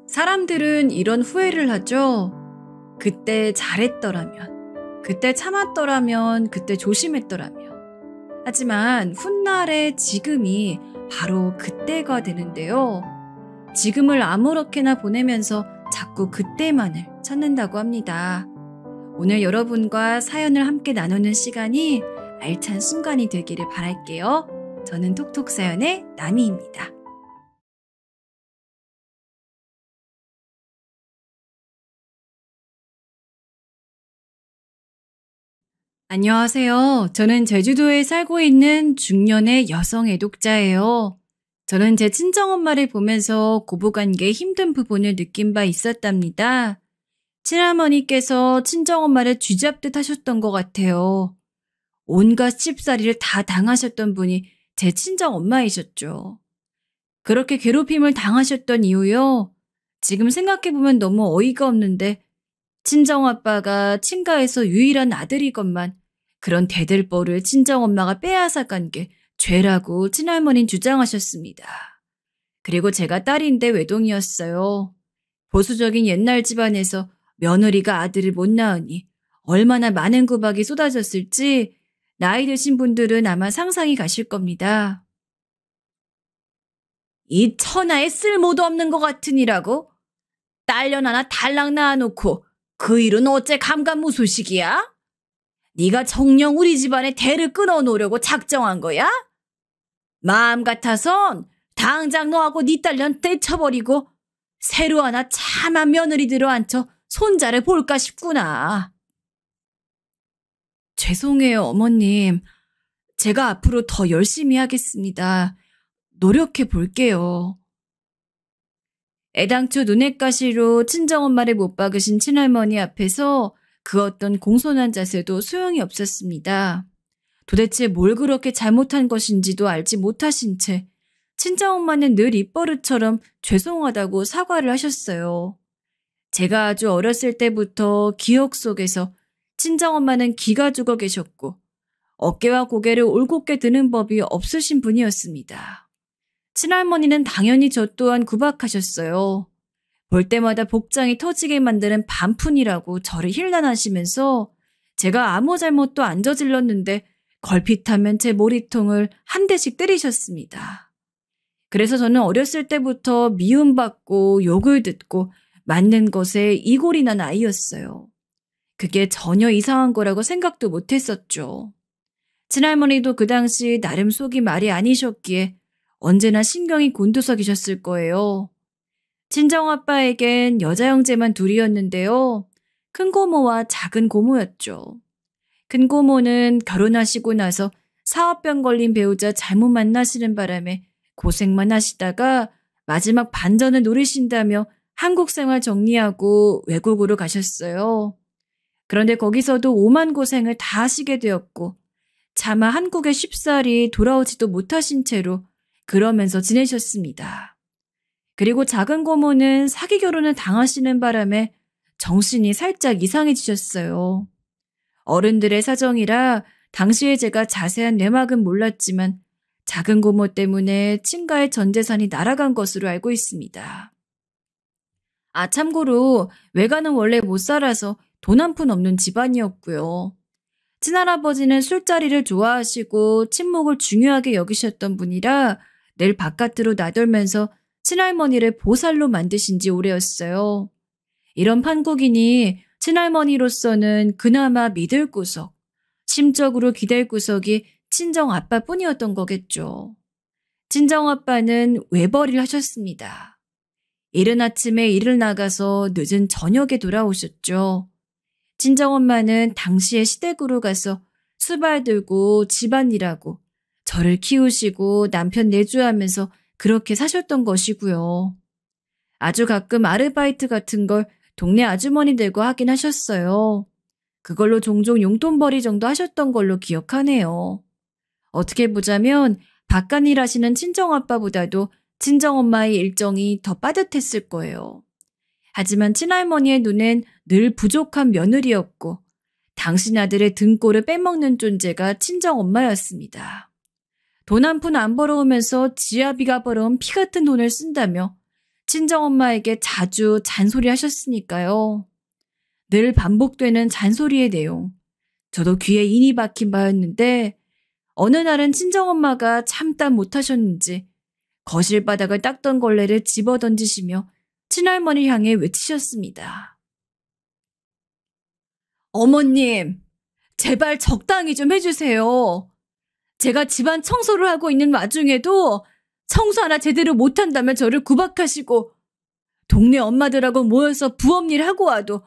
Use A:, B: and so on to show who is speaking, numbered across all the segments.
A: 사람들은 이런 후회를 하죠. 그때 잘했더라면, 그때 참았더라면, 그때 조심했더라면. 하지만 훗날의 지금이 바로 그때가 되는데요. 지금을 아무렇게나 보내면서 자꾸 그때만을 찾는다고 합니다. 오늘 여러분과 사연을 함께 나누는 시간이 알찬 순간이 되기를 바랄게요. 저는 톡톡사연의 나미입니다. 안녕하세요. 저는 제주도에 살고 있는 중년의 여성 애독자예요. 저는 제 친정엄마를 보면서 고부관계의 힘든 부분을 느낀 바 있었답니다. 친할머니께서 친정엄마를 쥐잡듯 하셨던 것 같아요. 온갖 씹사리를 다 당하셨던 분이 제 친정엄마이셨죠. 그렇게 괴롭힘을 당하셨던 이유요. 지금 생각해보면 너무 어이가 없는데 친정아빠가 친가에서 유일한 아들이건만 그런 대들보를 친정엄마가 빼앗아간 게 죄라고 친할머니는 주장하셨습니다. 그리고 제가 딸인데 외동이었어요. 보수적인 옛날 집안에서 며느리가 아들을 못 낳으니 얼마나 많은 구박이 쏟아졌을지 나이 드신 분들은 아마 상상이 가실 겁니다. 이 천하에 쓸모도 없는 것 같으니라고? 딸년 하나 달랑 낳아놓고 그 일은 어째 감감무소식이야? 네가 정녕 우리 집안의 대를 끊어놓으려고 작정한 거야? 마음 같아선 당장 너하고 네 딸년 떼쳐버리고 새로 하나 참한 며느리 들어앉혀 손자를 볼까 싶구나. 죄송해요, 어머님. 제가 앞으로 더 열심히 하겠습니다. 노력해 볼게요. 애당초 눈엣가시로 친정엄마를 못 박으신 친할머니 앞에서 그 어떤 공손한 자세도 소용이 없었습니다. 도대체 뭘 그렇게 잘못한 것인지도 알지 못하신 채 친정엄마는 늘 입버릇처럼 죄송하다고 사과를 하셨어요. 제가 아주 어렸을 때부터 기억 속에서 친정엄마는 기가 죽어 계셨고 어깨와 고개를 올곧게 드는 법이 없으신 분이었습니다. 친할머니는 당연히 저 또한 구박하셨어요. 볼 때마다 복장이 터지게 만드는 반푼이라고 저를 힐난하시면서 제가 아무 잘못도 안 저질렀는데 걸핏하면 제 머리통을 한 대씩 때리셨습니다. 그래서 저는 어렸을 때부터 미움받고 욕을 듣고 맞는 것에 이골이 난 아이였어요. 그게 전혀 이상한 거라고 생각도 못했었죠. 친할머니도 그 당시 나름 속이 말이 아니셨기에 언제나 신경이 곤두서기셨을 거예요. 친정아빠에겐 여자 형제만 둘이었는데요. 큰 고모와 작은 고모였죠. 큰 고모는 결혼하시고 나서 사업병 걸린 배우자 잘못 만나시는 바람에 고생만 하시다가 마지막 반전을 노리신다며 한국 생활 정리하고 외국으로 가셨어요. 그런데 거기서도 오만 고생을 다 하시게 되었고 차마 한국에 쉽사리 돌아오지도 못하신 채로 그러면서 지내셨습니다. 그리고 작은 고모는 사기 결혼을 당하시는 바람에 정신이 살짝 이상해지셨어요. 어른들의 사정이라 당시에 제가 자세한 내막은 몰랐지만 작은 고모 때문에 친가의 전 재산이 날아간 것으로 알고 있습니다. 참고로 외가는 원래 못 살아서 돈 한 푼 없는 집안이었고요. 친할아버지는 술자리를 좋아하시고 친목을 중요하게 여기셨던 분이라 늘 바깥으로 나돌면서 친할머니를 보살로 만드신 지 오래였어요. 이런 판국이니 친할머니로서는 그나마 믿을 구석, 심적으로 기댈 구석이 친정아빠뿐이었던 거겠죠. 친정아빠는 외벌이를 하셨습니다. 이른 아침에 일을 나가서 늦은 저녁에 돌아오셨죠. 친정엄마는 당시에 시댁으로 가서 수발 들고 집안일하고 저를 키우시고 남편 내조하면서 그렇게 사셨던 것이고요. 아주 가끔 아르바이트 같은 걸 동네 아주머니들과 하긴 하셨어요. 그걸로 종종 용돈벌이 정도 하셨던 걸로 기억하네요. 어떻게 보자면 바깥일 하시는 친정아빠보다도 친정엄마의 일정이 더 빠듯했을 거예요. 하지만 친할머니의 눈엔 늘 부족한 며느리였고 당신 아들의 등골을 빼먹는 존재가 친정엄마였습니다. 돈 한 푼 안 벌어오면서 지아비가 벌어온 피 같은 돈을 쓴다며 친정엄마에게 자주 잔소리 하셨으니까요. 늘 반복되는 잔소리의 내용. 저도 귀에 인이 박힌 바였는데 어느 날은 친정엄마가 참다 못하셨는지 거실 바닥을 닦던 걸레를 집어던지시며 친할머니를 향해 외치셨습니다. 어머님, 제발 적당히 좀 해주세요. 제가 집안 청소를 하고 있는 와중에도 청소 하나 제대로 못한다면 저를 구박하시고 동네 엄마들하고 모여서 부업일 하고 와도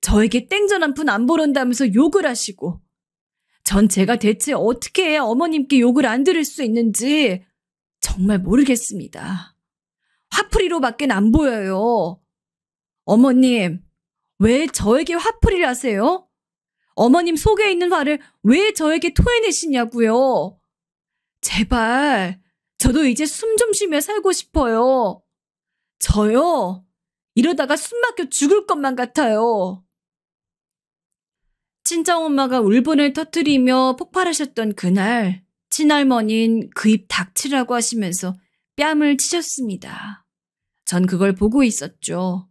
A: 저에게 땡전 한 푼 안 벌은다면서 욕을 하시고 전 제가 대체 어떻게 해야 어머님께 욕을 안 들을 수 있는지 정말 모르겠습니다. 화풀이로밖엔 안 보여요. 어머님, 왜 저에게 화풀이를 하세요? 어머님 속에 있는 화를 왜 저에게 토해내시냐고요. 제발 저도 이제 숨 좀 쉬며 살고 싶어요. 저요? 이러다가 숨 막혀 죽을 것만 같아요. 친정엄마가 울분을 터뜨리며 폭발하셨던 그날 친할머니는 그 입 닥치라고 하시면서 뺨을 치셨습니다. 전 그걸 보고 있었죠.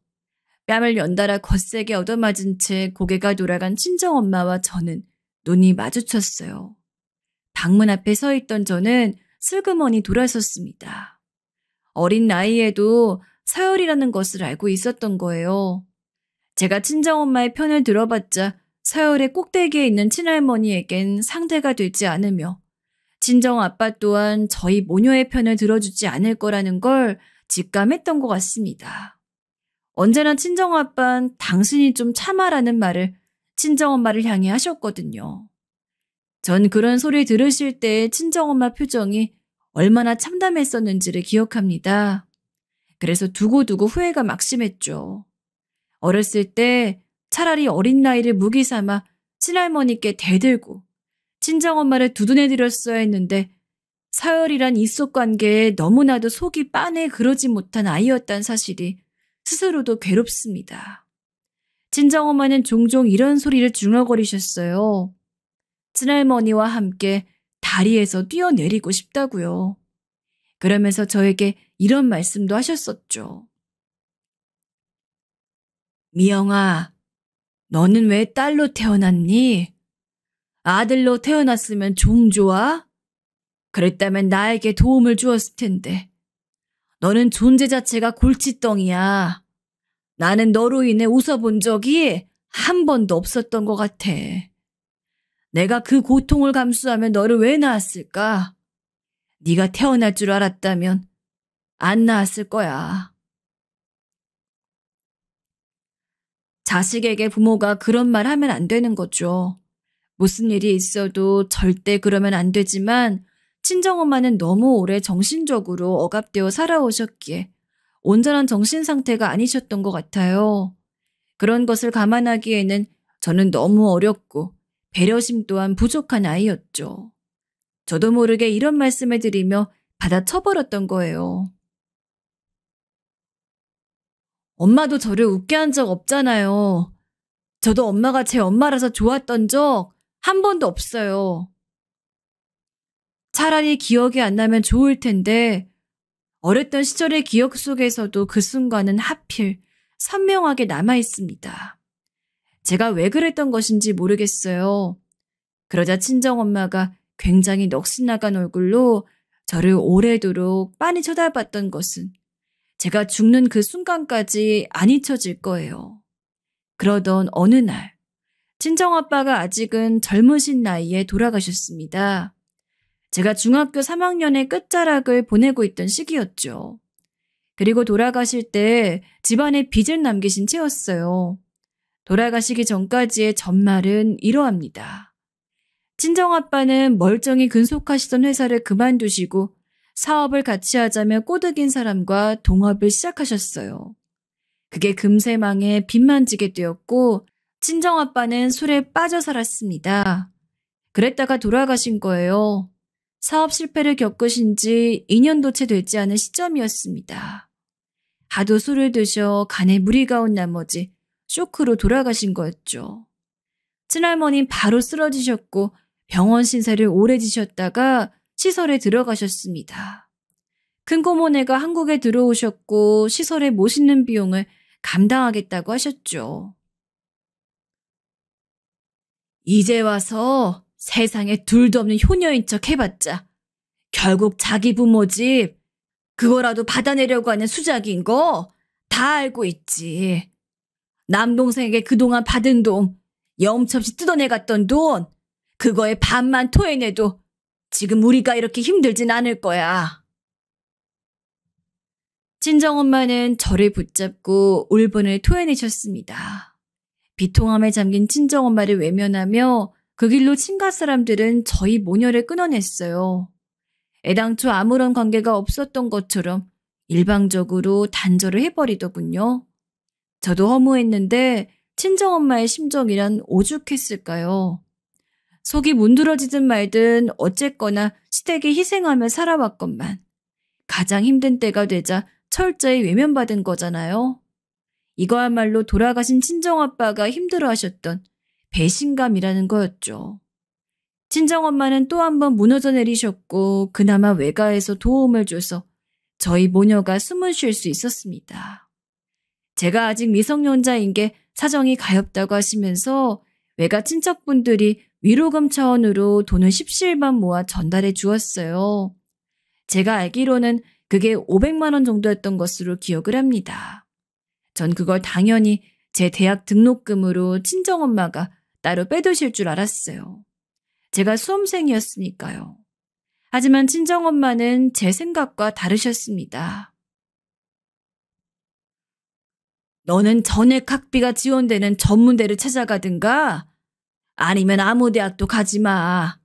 A: 뺨을 연달아 거세게 얻어맞은 채 고개가 돌아간 친정엄마와 저는 눈이 마주쳤어요. 방문 앞에 서 있던 저는 슬그머니 돌아섰습니다. 어린 나이에도 서열이라는 것을 알고 있었던 거예요. 제가 친정엄마의 편을 들어봤자 서열의 꼭대기에 있는 친할머니에겐 상대가 되지 않으며 친정아빠 또한 저희 모녀의 편을 들어주지 않을 거라는 걸 직감했던 것 같습니다. 언제나 친정아빠는 당신이 좀 참아라는 말을 친정엄마를 향해 하셨거든요. 전 그런 소리 들으실 때 친정엄마 표정이 얼마나 참담했었는지를 기억합니다. 그래서 두고두고 후회가 막심했죠. 어렸을 때 차라리 어린 나이를 무기 삼아 친할머니께 대들고 친정엄마를 두둔해드렸어야 했는데 서열이란 이속관계에 너무나도 속이 빤해 그러지 못한 아이였다는 사실이 스스로도 괴롭습니다. 친정엄마는 종종 이런 소리를 중얼거리셨어요. 친할머니와 함께 다리에서 뛰어내리고 싶다고요. 그러면서 저에게 이런 말씀도 하셨었죠. 미영아, 너는 왜 딸로 태어났니? 아들로 태어났으면 종 좋아? 그랬다면 나에게 도움을 주었을 텐데. 너는 존재 자체가 골칫덩이야. 나는 너로 인해 웃어본 적이 한 번도 없었던 것 같아. 내가 그 고통을 감수하며 너를 왜 낳았을까? 네가 태어날 줄 알았다면 안 낳았을 거야. 자식에게 부모가 그런 말 하면 안 되는 거죠. 무슨 일이 있어도 절대 그러면 안 되지만 친정엄마는 너무 오래 정신적으로 억압되어 살아오셨기에 온전한 정신 상태가 아니셨던 것 같아요. 그런 것을 감안하기에는 저는 너무 어렸고 배려심 또한 부족한 아이였죠. 저도 모르게 이런 말씀을 드리며 받아쳐버렸던 거예요. 엄마도 저를 웃게 한 적 없잖아요. 저도 엄마가 제 엄마라서 좋았던 적 한 번도 없어요. 차라리 기억이 안 나면 좋을 텐데 어렸던 시절의 기억 속에서도 그 순간은 하필 선명하게 남아있습니다. 제가 왜 그랬던 것인지 모르겠어요. 그러자 친정엄마가 굉장히 넋이 나간 얼굴로 저를 오래도록 빤히 쳐다봤던 것은 제가 죽는 그 순간까지 안 잊혀질 거예요. 그러던 어느 날 친정아빠가 아직은 젊으신 나이에 돌아가셨습니다. 제가 중학교 3학년의 끝자락을 보내고 있던 시기였죠. 그리고 돌아가실 때 집안에 빚을 남기신 채였어요. 돌아가시기 전까지의 전말은 이러합니다. 친정아빠는 멀쩡히 근속하시던 회사를 그만두시고 사업을 같이 하자며 꼬드긴 사람과 동업을 시작하셨어요. 그게 금세 망해 빚만 지게 되었고 친정아빠는 술에 빠져 살았습니다. 그랬다가 돌아가신 거예요. 사업 실패를 겪으신 지 2년도 채 되지 않은 시점이었습니다. 하도 술을 드셔 간에 무리가 온 나머지 쇼크로 돌아가신 거였죠. 친할머니는 바로 쓰러지셨고 병원 신세를 오래 지셨다가 시설에 들어가셨습니다. 큰고모네가 한국에 들어오셨고 시설에 모시는 비용을 감당하겠다고 하셨죠. 이제 와서 세상에 둘도 없는 효녀인 척 해봤자 결국 자기 부모 집 그거라도 받아내려고 하는 수작인 거 다 알고 있지. 남동생에게 그동안 받은 돈, 염치없이 뜯어내갔던 돈, 그거에 반만 토해내도 지금 우리가 이렇게 힘들진 않을 거야. 친정엄마는 저를 붙잡고 울분을 토해내셨습니다. 비통함에 잠긴 친정엄마를 외면하며 그 길로 친가 사람들은 저희 모녀를 끊어냈어요. 애당초 아무런 관계가 없었던 것처럼 일방적으로 단절을 해버리더군요. 저도 허무했는데 친정엄마의 심정이란 오죽했을까요? 속이 문드러지든 말든 어쨌거나 시댁에 희생하며 살아왔건만 가장 힘든 때가 되자 철저히 외면받은 거잖아요. 이거야말로 돌아가신 친정아빠가 힘들어하셨던 배신감이라는 거였죠. 친정엄마는 또 한 번 무너져 내리셨고 그나마 외가에서 도움을 줘서 저희 모녀가 숨을 쉴 수 있었습니다. 제가 아직 미성년자인 게 사정이 가엾다고 하시면서 외가 친척분들이 위로금 차원으로 돈을 십시일반 모아 전달해 주었어요. 제가 알기로는 그게 500만 원 정도였던 것으로 기억을 합니다. 전 그걸 당연히 제 대학 등록금으로 친정엄마가 따로 빼두실 줄 알았어요. 제가 수험생이었으니까요. 하지만 친정엄마는 제 생각과 다르셨습니다. 너는 전액 학비가 지원되는 전문대를 찾아가든가 아니면 아무 대학도 가지 마.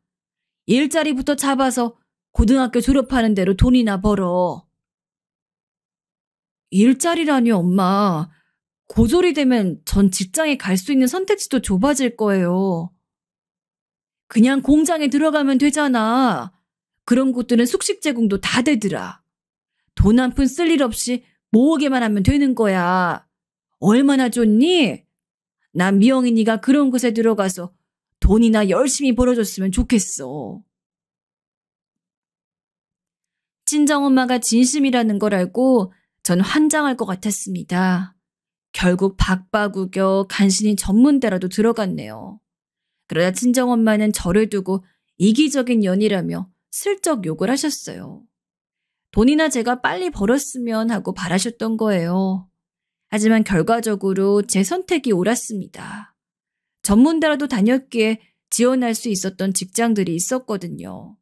A: 일자리부터 잡아서 고등학교 졸업하는 대로 돈이나 벌어. 일자리라니 엄마. 고졸이 되면 전 직장에 갈 수 있는 선택지도 좁아질 거예요. 그냥 공장에 들어가면 되잖아. 그런 곳들은 숙식 제공도 다 되더라. 돈 한 푼 쓸 일 없이 모으기만 하면 되는 거야. 얼마나 좋니? 난 미영이 네가 그런 곳에 들어가서 돈이나 열심히 벌어줬으면 좋겠어. 친정엄마가 진심이라는 걸 알고 전 환장할 것 같았습니다. 결국 박바구겨 간신히 전문대라도 들어갔네요. 그러다 친정엄마는 저를 두고 이기적인 년이라며 슬쩍 욕을 하셨어요. 돈이나 제가 빨리 벌었으면 하고 바라셨던 거예요. 하지만 결과적으로 제 선택이 옳았습니다. 전문대라도 다녔기에 지원할 수 있었던 직장들이 있었거든요.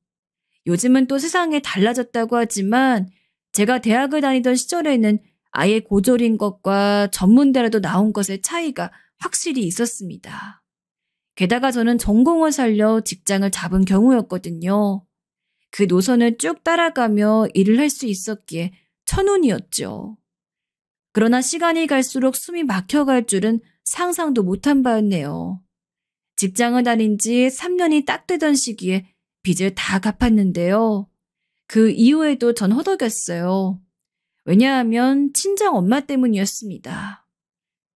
A: 요즘은 또 세상이 달라졌다고 하지만 제가 대학을 다니던 시절에는 아예 고졸인 것과 전문대라도 나온 것의 차이가 확실히 있었습니다. 게다가 저는 전공을 살려 직장을 잡은 경우였거든요. 그 노선을 쭉 따라가며 일을 할 수 있었기에 천운이었죠. 그러나 시간이 갈수록 숨이 막혀갈 줄은 상상도 못한 바였네요. 직장을 다닌 지 3년이 딱 되던 시기에 빚을 다 갚았는데요. 그 이후에도 전 허덕였어요. 왜냐하면 친정엄마 때문이었습니다.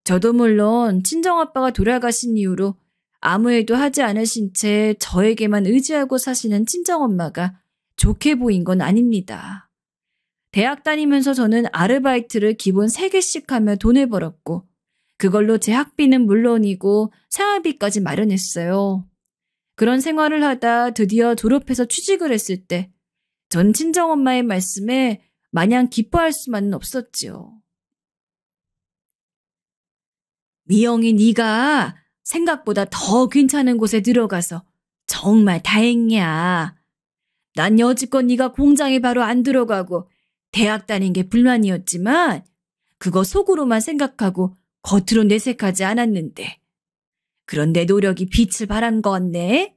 A: 저도 물론 친정아빠가 돌아가신 이후로 아무 일도 하지 않으신 채 저에게만 의지하고 사시는 친정엄마가 좋게 보인 건 아닙니다. 대학 다니면서 저는 아르바이트를 기본 3개씩 하며 돈을 벌었고 그걸로 제 학비는 물론이고 생활비까지 마련했어요. 그런 생활을 하다 드디어 졸업해서 취직을 했을 때 전 친정엄마의 말씀에 마냥 기뻐할 수만은 없었지요. 미영이 네가 생각보다 더 괜찮은 곳에 들어가서 정말 다행이야. 난 여지껏 네가 공장에 바로 안 들어가고 대학 다닌 게 불만이었지만 그거 속으로만 생각하고 겉으로 내색하지 않았는데 그런 내 노력이 빛을 발한 거 같네.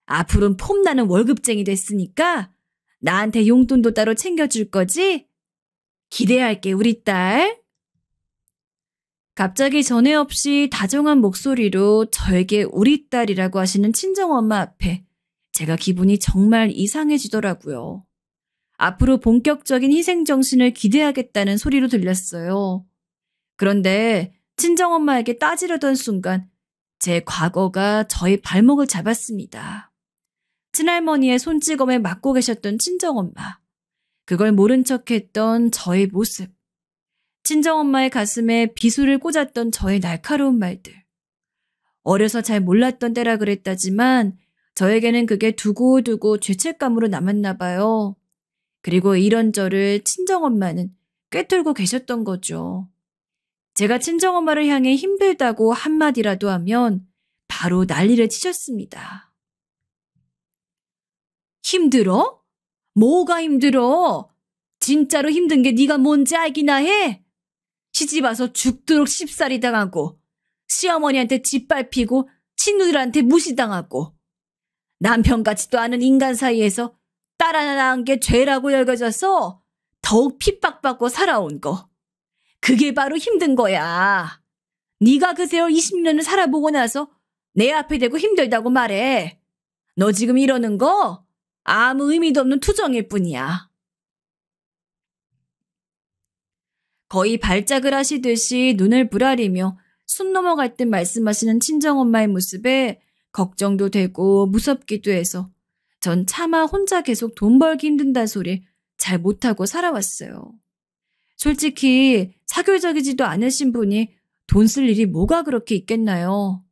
A: 앞으로는 폼나는 월급쟁이 됐으니까 나한테 용돈도 따로 챙겨줄 거지? 기대할게 우리 딸. 갑자기 전에 없이 다정한 목소리로 저에게 우리 딸이라고 하시는 친정엄마 앞에 제가 기분이 정말 이상해지더라고요. 앞으로 본격적인 희생정신을 기대하겠다는 소리로 들렸어요. 그런데 친정엄마에게 따지려던 순간 제 과거가 저의 발목을 잡았습니다. 친할머니의 손찌검에 맡고 계셨던 친정엄마. 그걸 모른 척했던 저의 모습. 친정엄마의 가슴에 비수를 꽂았던 저의 날카로운 말들. 어려서 잘 몰랐던 때라 그랬다지만 저에게는 그게 두고두고 죄책감으로 남았나 봐요. 그리고 이런 저를 친정엄마는 꿰뚫고 계셨던 거죠. 제가 친정엄마를 향해 힘들다고 한마디라도 하면 바로 난리를 치셨습니다. 힘들어? 뭐가 힘들어? 진짜로 힘든 게 네가 뭔지 알기나 해? 시집와서 죽도록 씹살이 당하고 시어머니한테 짓밟히고 친누들한테 무시당하고 남편 같지도 않은 인간 사이에서 딸 하나 낳은 게 죄라고 여겨져서 더욱 핍박받고 살아온 거. 그게 바로 힘든 거야. 네가 그 세월 20년을 살아보고 나서 내 앞에 대고 힘들다고 말해. 너 지금 이러는 거 아무 의미도 없는 투정일 뿐이야. 거의 발작을 하시듯이 눈을 부라리며 숨 넘어갈 듯 말씀하시는 친정엄마의 모습에 걱정도 되고 무섭기도 해서 전 차마 혼자 계속 돈 벌기 힘든다는 소리 잘 못하고 살아왔어요. 솔직히 사교적이지도 않으신 분이 돈 쓸 일이 뭐가 그렇게 있겠나요?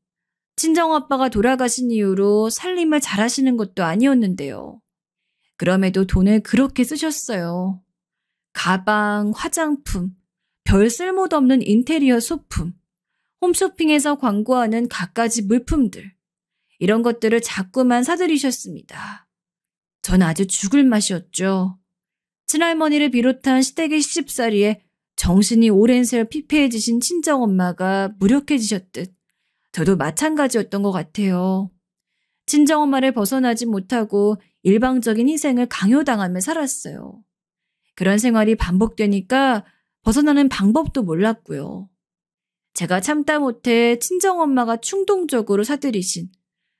A: 친정아빠가 돌아가신 이후로 살림을 잘하시는 것도 아니었는데요. 그럼에도 돈을 그렇게 쓰셨어요. 가방, 화장품, 별 쓸모도 없는 인테리어 소품, 홈쇼핑에서 광고하는 갖가지 물품들, 이런 것들을 자꾸만 사들이셨습니다. 전 아주 죽을 맛이었죠. 친할머니를 비롯한 시댁의 시집살이에 정신이 오랜 세월 피폐해지신 친정엄마가 무력해지셨듯 저도 마찬가지였던 것 같아요. 친정엄마를 벗어나지 못하고 일방적인 희생을 강요당하며 살았어요. 그런 생활이 반복되니까 벗어나는 방법도 몰랐고요. 제가 참다 못해 친정엄마가 충동적으로 사들이신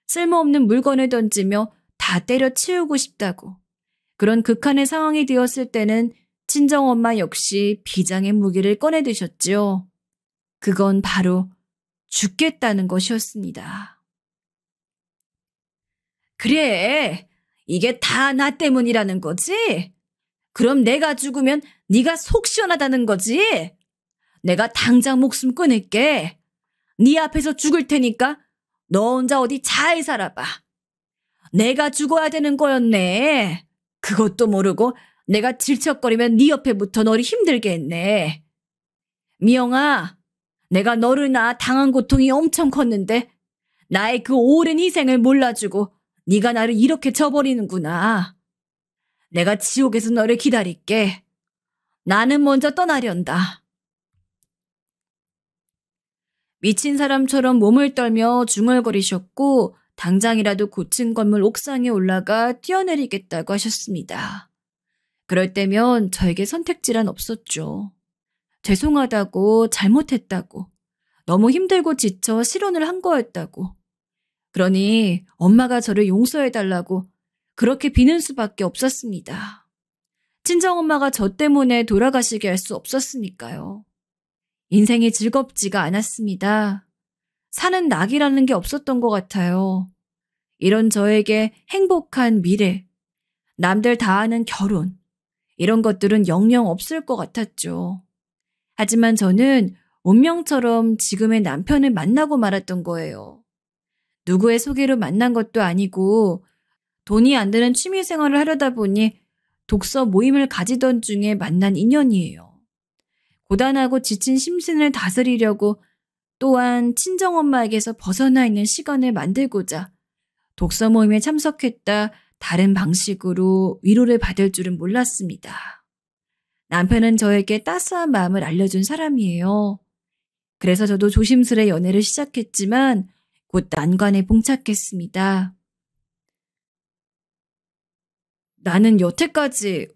A: 쓸모없는 물건을 던지며 다 때려치우고 싶다고 그런 극한의 상황이 되었을 때는 친정엄마 역시 비장의 무기를 꺼내드셨지요. 그건 바로 죽겠다는 것이었습니다. 그래, 이게 다 나 때문이라는 거지? 그럼 내가 죽으면 네가 속 시원하다는 거지? 내가 당장 목숨 끊을게. 네 앞에서 죽을 테니까 너 혼자 어디 잘 살아봐. 내가 죽어야 되는 거였네. 그것도 모르고 내가 질척거리면 네 옆에 붙어 너를 힘들게 했네. 미영아, 내가 너를 낳아 당한 고통이 엄청 컸는데 나의 그 오랜 희생을 몰라주고 네가 나를 이렇게 저버리는구나. 내가 지옥에서 너를 기다릴게. 나는 먼저 떠나련다. 미친 사람처럼 몸을 떨며 중얼거리셨고 당장이라도 고층 건물 옥상에 올라가 뛰어내리겠다고 하셨습니다. 그럴 때면 저에게 선택지란 없었죠. 죄송하다고, 잘못했다고, 너무 힘들고 지쳐 실언을 한 거였다고. 그러니 엄마가 저를 용서해달라고 그렇게 비는 수밖에 없었습니다. 친정엄마가 저 때문에 돌아가시게 할 수 없었으니까요. 인생이 즐겁지가 않았습니다. 사는 낙이라는 게 없었던 것 같아요. 이런 저에게 행복한 미래, 남들 다 아는 결혼, 이런 것들은 영영 없을 것 같았죠. 하지만 저는 운명처럼 지금의 남편을 만나고 말았던 거예요. 누구의 소개로 만난 것도 아니고 돈이 안 드는 취미생활을 하려다 보니 독서 모임을 가지던 중에 만난 인연이에요. 고단하고 지친 심신을 다스리려고 또한 친정엄마에게서 벗어나 있는 시간을 만들고자 독서 모임에 참석했다 다른 방식으로 위로를 받을 줄은 몰랐습니다. 남편은 저에게 따스한 마음을 알려준 사람이에요. 그래서 저도 조심스레 연애를 시작했지만 곧 난관에 봉착했습니다. 나는 여태까지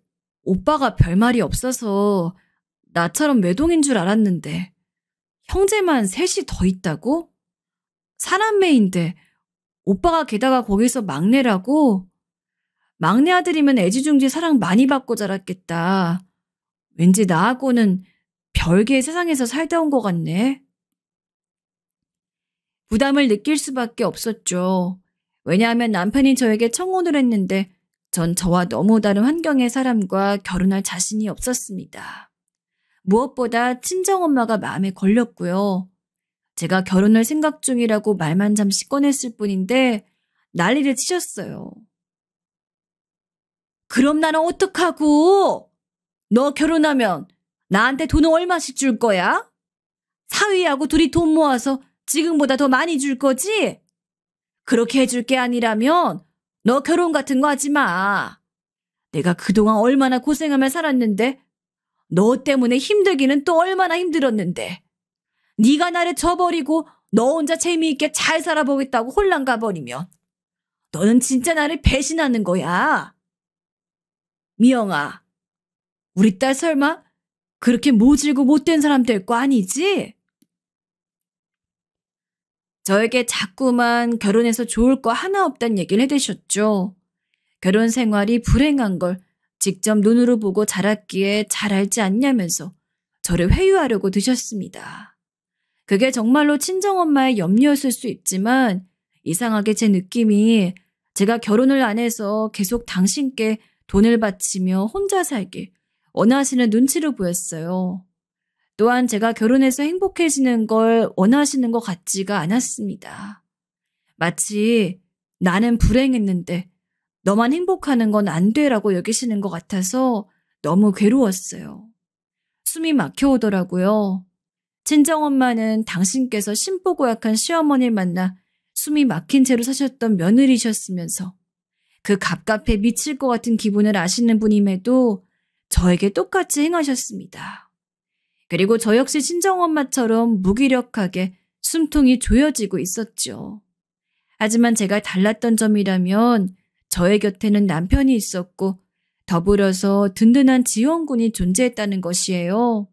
A: 오빠가 별말이 없어서 나처럼 외동인 줄 알았는데 형제만 셋이 더 있다고? 사남매인데 오빠가 게다가 거기서 막내라고? 막내 아들이면 애지중지 사랑 많이 받고 자랐겠다. 왠지 나하고는 별개의 세상에서 살다 온 것 같네. 부담을 느낄 수밖에 없었죠. 왜냐하면 남편이 저에게 청혼을 했는데 전 저와 너무 다른 환경의 사람과 결혼할 자신이 없었습니다. 무엇보다 친정엄마가 마음에 걸렸고요. 제가 결혼을 생각 중이라고 말만 잠시 꺼냈을 뿐인데 난리를 치셨어요. 그럼 나는 어떡하고? 너 결혼하면 나한테 돈을 얼마씩 줄 거야? 사위하고 둘이 돈 모아서 지금보다 더 많이 줄 거지? 그렇게 해줄 게 아니라면 너 결혼 같은 거 하지 마. 내가 그동안 얼마나 고생하며 살았는데 너 때문에 힘들기는 또 얼마나 힘들었는데 네가 나를 저버리고 너 혼자 재미있게 잘 살아보겠다고 홀랑 가버리면 너는 진짜 나를 배신하는 거야. 미영아, 우리 딸 설마 그렇게 모질고 못된 사람 될 거 아니지? 저에게 자꾸만 결혼해서 좋을 거 하나 없단 얘기를 해대셨죠. 결혼 생활이 불행한 걸 직접 눈으로 보고 자랐기에 잘 알지 않냐면서 저를 회유하려고 드셨습니다. 그게 정말로 친정엄마의 염려였을 수 있지만 이상하게 제 느낌이 제가 결혼을 안 해서 계속 당신께 돈을 바치며 혼자 살길 원하시는 눈치로 보였어요. 또한 제가 결혼해서 행복해지는 걸 원하시는 것 같지가 않았습니다. 마치 나는 불행했는데 너만 행복하는 건 안 돼라고 여기시는 것 같아서 너무 괴로웠어요. 숨이 막혀오더라고요. 친정엄마는 당신께서 신보고약한 시어머니를 만나 숨이 막힌 채로 사셨던 며느리셨으면서 그 갑갑해 미칠 것 같은 기분을 아시는 분임에도 저에게 똑같이 행하셨습니다. 그리고 저 역시 친정엄마처럼 무기력하게 숨통이 조여지고 있었죠. 하지만 제가 달랐던 점이라면 저의 곁에는 남편이 있었고 더불어서 든든한 지원군이 존재했다는 것이에요.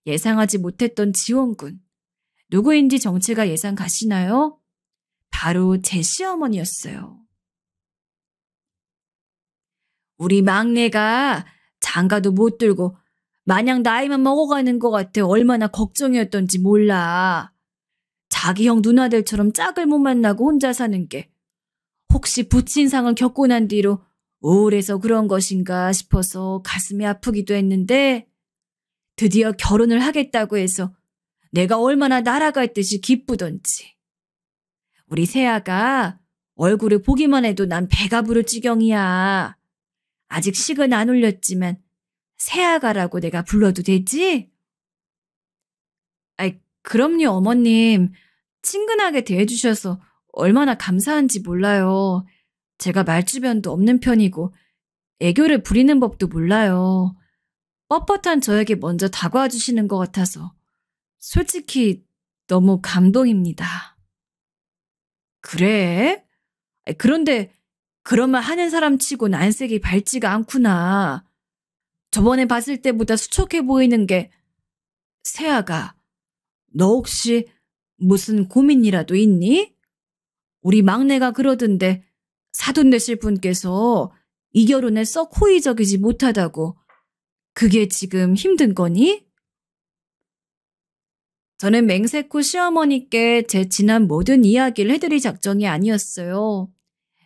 A: 예상하지 못했던 지원군. 누구인지 정체가 예상 가시나요? 바로 제 시어머니였어요. 우리 막내가 장가도 못 들고 마냥 나이만 먹어가는 것 같아 얼마나 걱정이었던지 몰라. 자기 형 누나들처럼 짝을 못 만나고 혼자 사는 게 혹시 부친상을 겪고 난 뒤로 우울해서 그런 것인가 싶어서 가슴이 아프기도 했는데 드디어 결혼을 하겠다고 해서 내가 얼마나 날아갈 듯이 기쁘던지. 우리 세아가 얼굴을 보기만 해도 난 배가 부를 지경이야. 아직 식은 안 올렸지만 세아가라고 내가 불러도 되지? 아이, 그럼요, 어머님. 친근하게 대해주셔서 얼마나 감사한지 몰라요. 제가 말주변도 없는 편이고 애교를 부리는 법도 몰라요. 뻣뻣한 저에게 먼저 다가와 주시는 것 같아서 솔직히 너무 감동입니다. 그래? 그런데 그런 말 하는 사람 치곤 안색이 밝지가 않구나. 저번에 봤을 때보다 수척해 보이는 게 세아가 너 혹시 무슨 고민이라도 있니? 우리 막내가 그러던데 사돈 되실 분께서 이 결혼에 썩 호의적이지 못하다고. 그게 지금 힘든 거니? 저는 맹세코 시어머니께 제 지난 모든 이야기를 해드릴 작정이 아니었어요.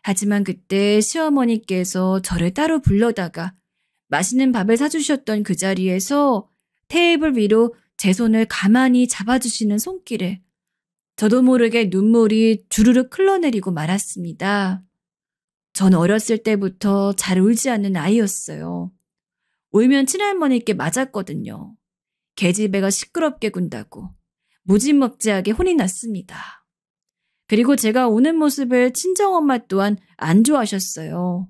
A: 하지만 그때 시어머니께서 저를 따로 불러다가 맛있는 밥을 사주셨던 그 자리에서 테이블 위로 제 손을 가만히 잡아주시는 손길에 저도 모르게 눈물이 주르륵 흘러내리고 말았습니다. 전 어렸을 때부터 잘 울지 않는 아이였어요. 울면 친할머니께 맞았거든요. 계집애가 시끄럽게 군다고 무지막지하게 혼이 났습니다. 그리고 제가 우는 모습을 친정엄마 또한 안 좋아하셨어요.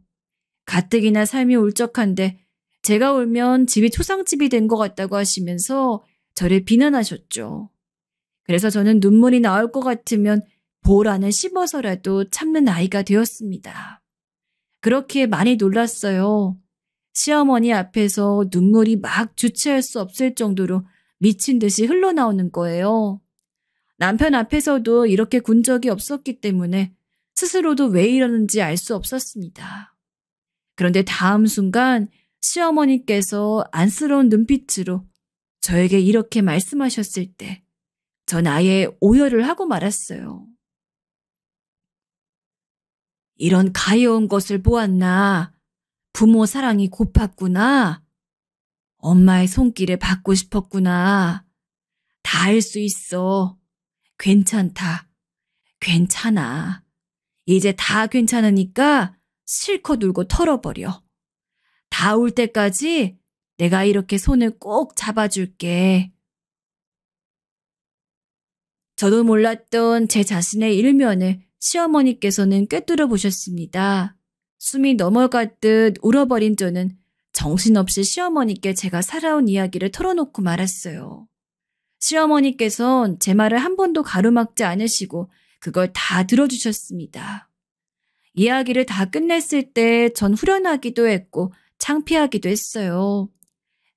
A: 가뜩이나 삶이 울적한데 제가 울면 집이 초상집이 된 것 같다고 하시면서 저를 비난하셨죠. 그래서 저는 눈물이 나올 것 같으면 볼 안을 씹어서라도 참는 아이가 되었습니다. 그렇기에 많이 놀랐어요. 시어머니 앞에서 눈물이 막 주체할 수 없을 정도로 미친 듯이 흘러나오는 거예요. 남편 앞에서도 이렇게 군 적이 없었기 때문에 스스로도 왜 이러는지 알 수 없었습니다. 그런데 다음 순간 시어머니께서 안쓰러운 눈빛으로 저에게 이렇게 말씀하셨을 때 전 아예 오열을 하고 말았어요. 이런 가여운 것을 보았나. 부모 사랑이 고팠구나. 엄마의 손길을 받고 싶었구나. 다 할 수 있어. 괜찮다. 괜찮아. 이제 다 괜찮으니까 실컷 울고 털어버려. 다 올 때까지 내가 이렇게 손을 꼭 잡아줄게. 저도 몰랐던 제 자신의 일면을 시어머니께서는 꿰뚫어 보셨습니다. 숨이 넘어갈 듯 울어버린 저는 정신없이 시어머니께 제가 살아온 이야기를 털어놓고 말았어요. 시어머니께선 제 말을 한 번도 가로막지 않으시고 그걸 다 들어주셨습니다. 이야기를 다 끝냈을 때 전 후련하기도 했고 창피하기도 했어요.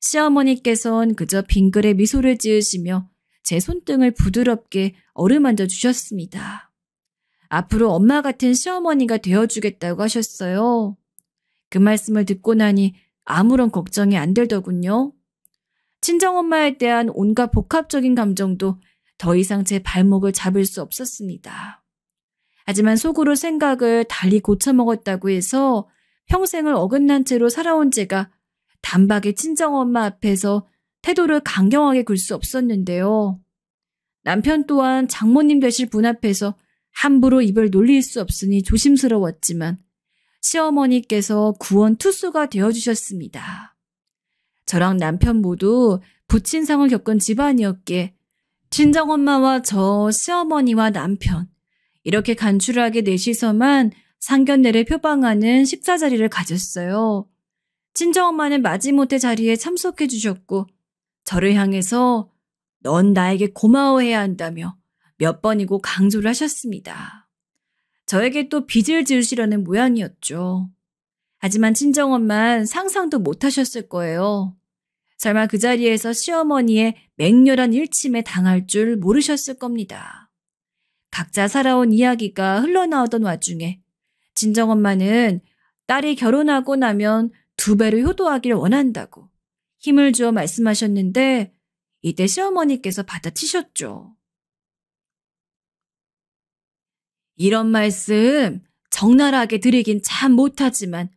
A: 시어머니께선 그저 빙그레 미소를 지으시며 제 손등을 부드럽게 어루만져 주셨습니다. 앞으로 엄마 같은 시어머니가 되어주겠다고 하셨어요. 그 말씀을 듣고 나니 아무런 걱정이 안 되더군요. 친정엄마에 대한 온갖 복합적인 감정도 더 이상 제 발목을 잡을 수 없었습니다. 하지만 속으로 생각을 달리 고쳐먹었다고 해서 평생을 어긋난 채로 살아온 제가 단박에 친정엄마 앞에서 태도를 강경하게 굴 수 없었는데요. 남편 또한 장모님 되실 분 앞에서 함부로 입을 놀릴 수 없으니 조심스러웠지만 시어머니께서 구원투수가 되어주셨습니다. 저랑 남편 모두 부친상을 겪은 집안이었기에 친정엄마와 저, 시어머니와 남편 이렇게 간추하게 넷이서만 상견례를 표방하는 식사 자리를 가졌어요. 친정엄마는 마지못해 자리에 참석해 주셨고 저를 향해서 넌 나에게 고마워해야 한다며 몇 번이고 강조를 하셨습니다. 저에게 또 빚을 지으시려는 모양이었죠. 하지만 친정엄마는 상상도 못하셨을 거예요. 설마 그 자리에서 시어머니의 맹렬한 일침에 당할 줄 모르셨을 겁니다. 각자 살아온 이야기가 흘러나오던 와중에 친정엄마는 딸이 결혼하고 나면 2배로 효도하길 원한다고 힘을 주어 말씀하셨는데 이때 시어머니께서 받아치셨죠. 이런 말씀 적나라하게 드리긴 참 못하지만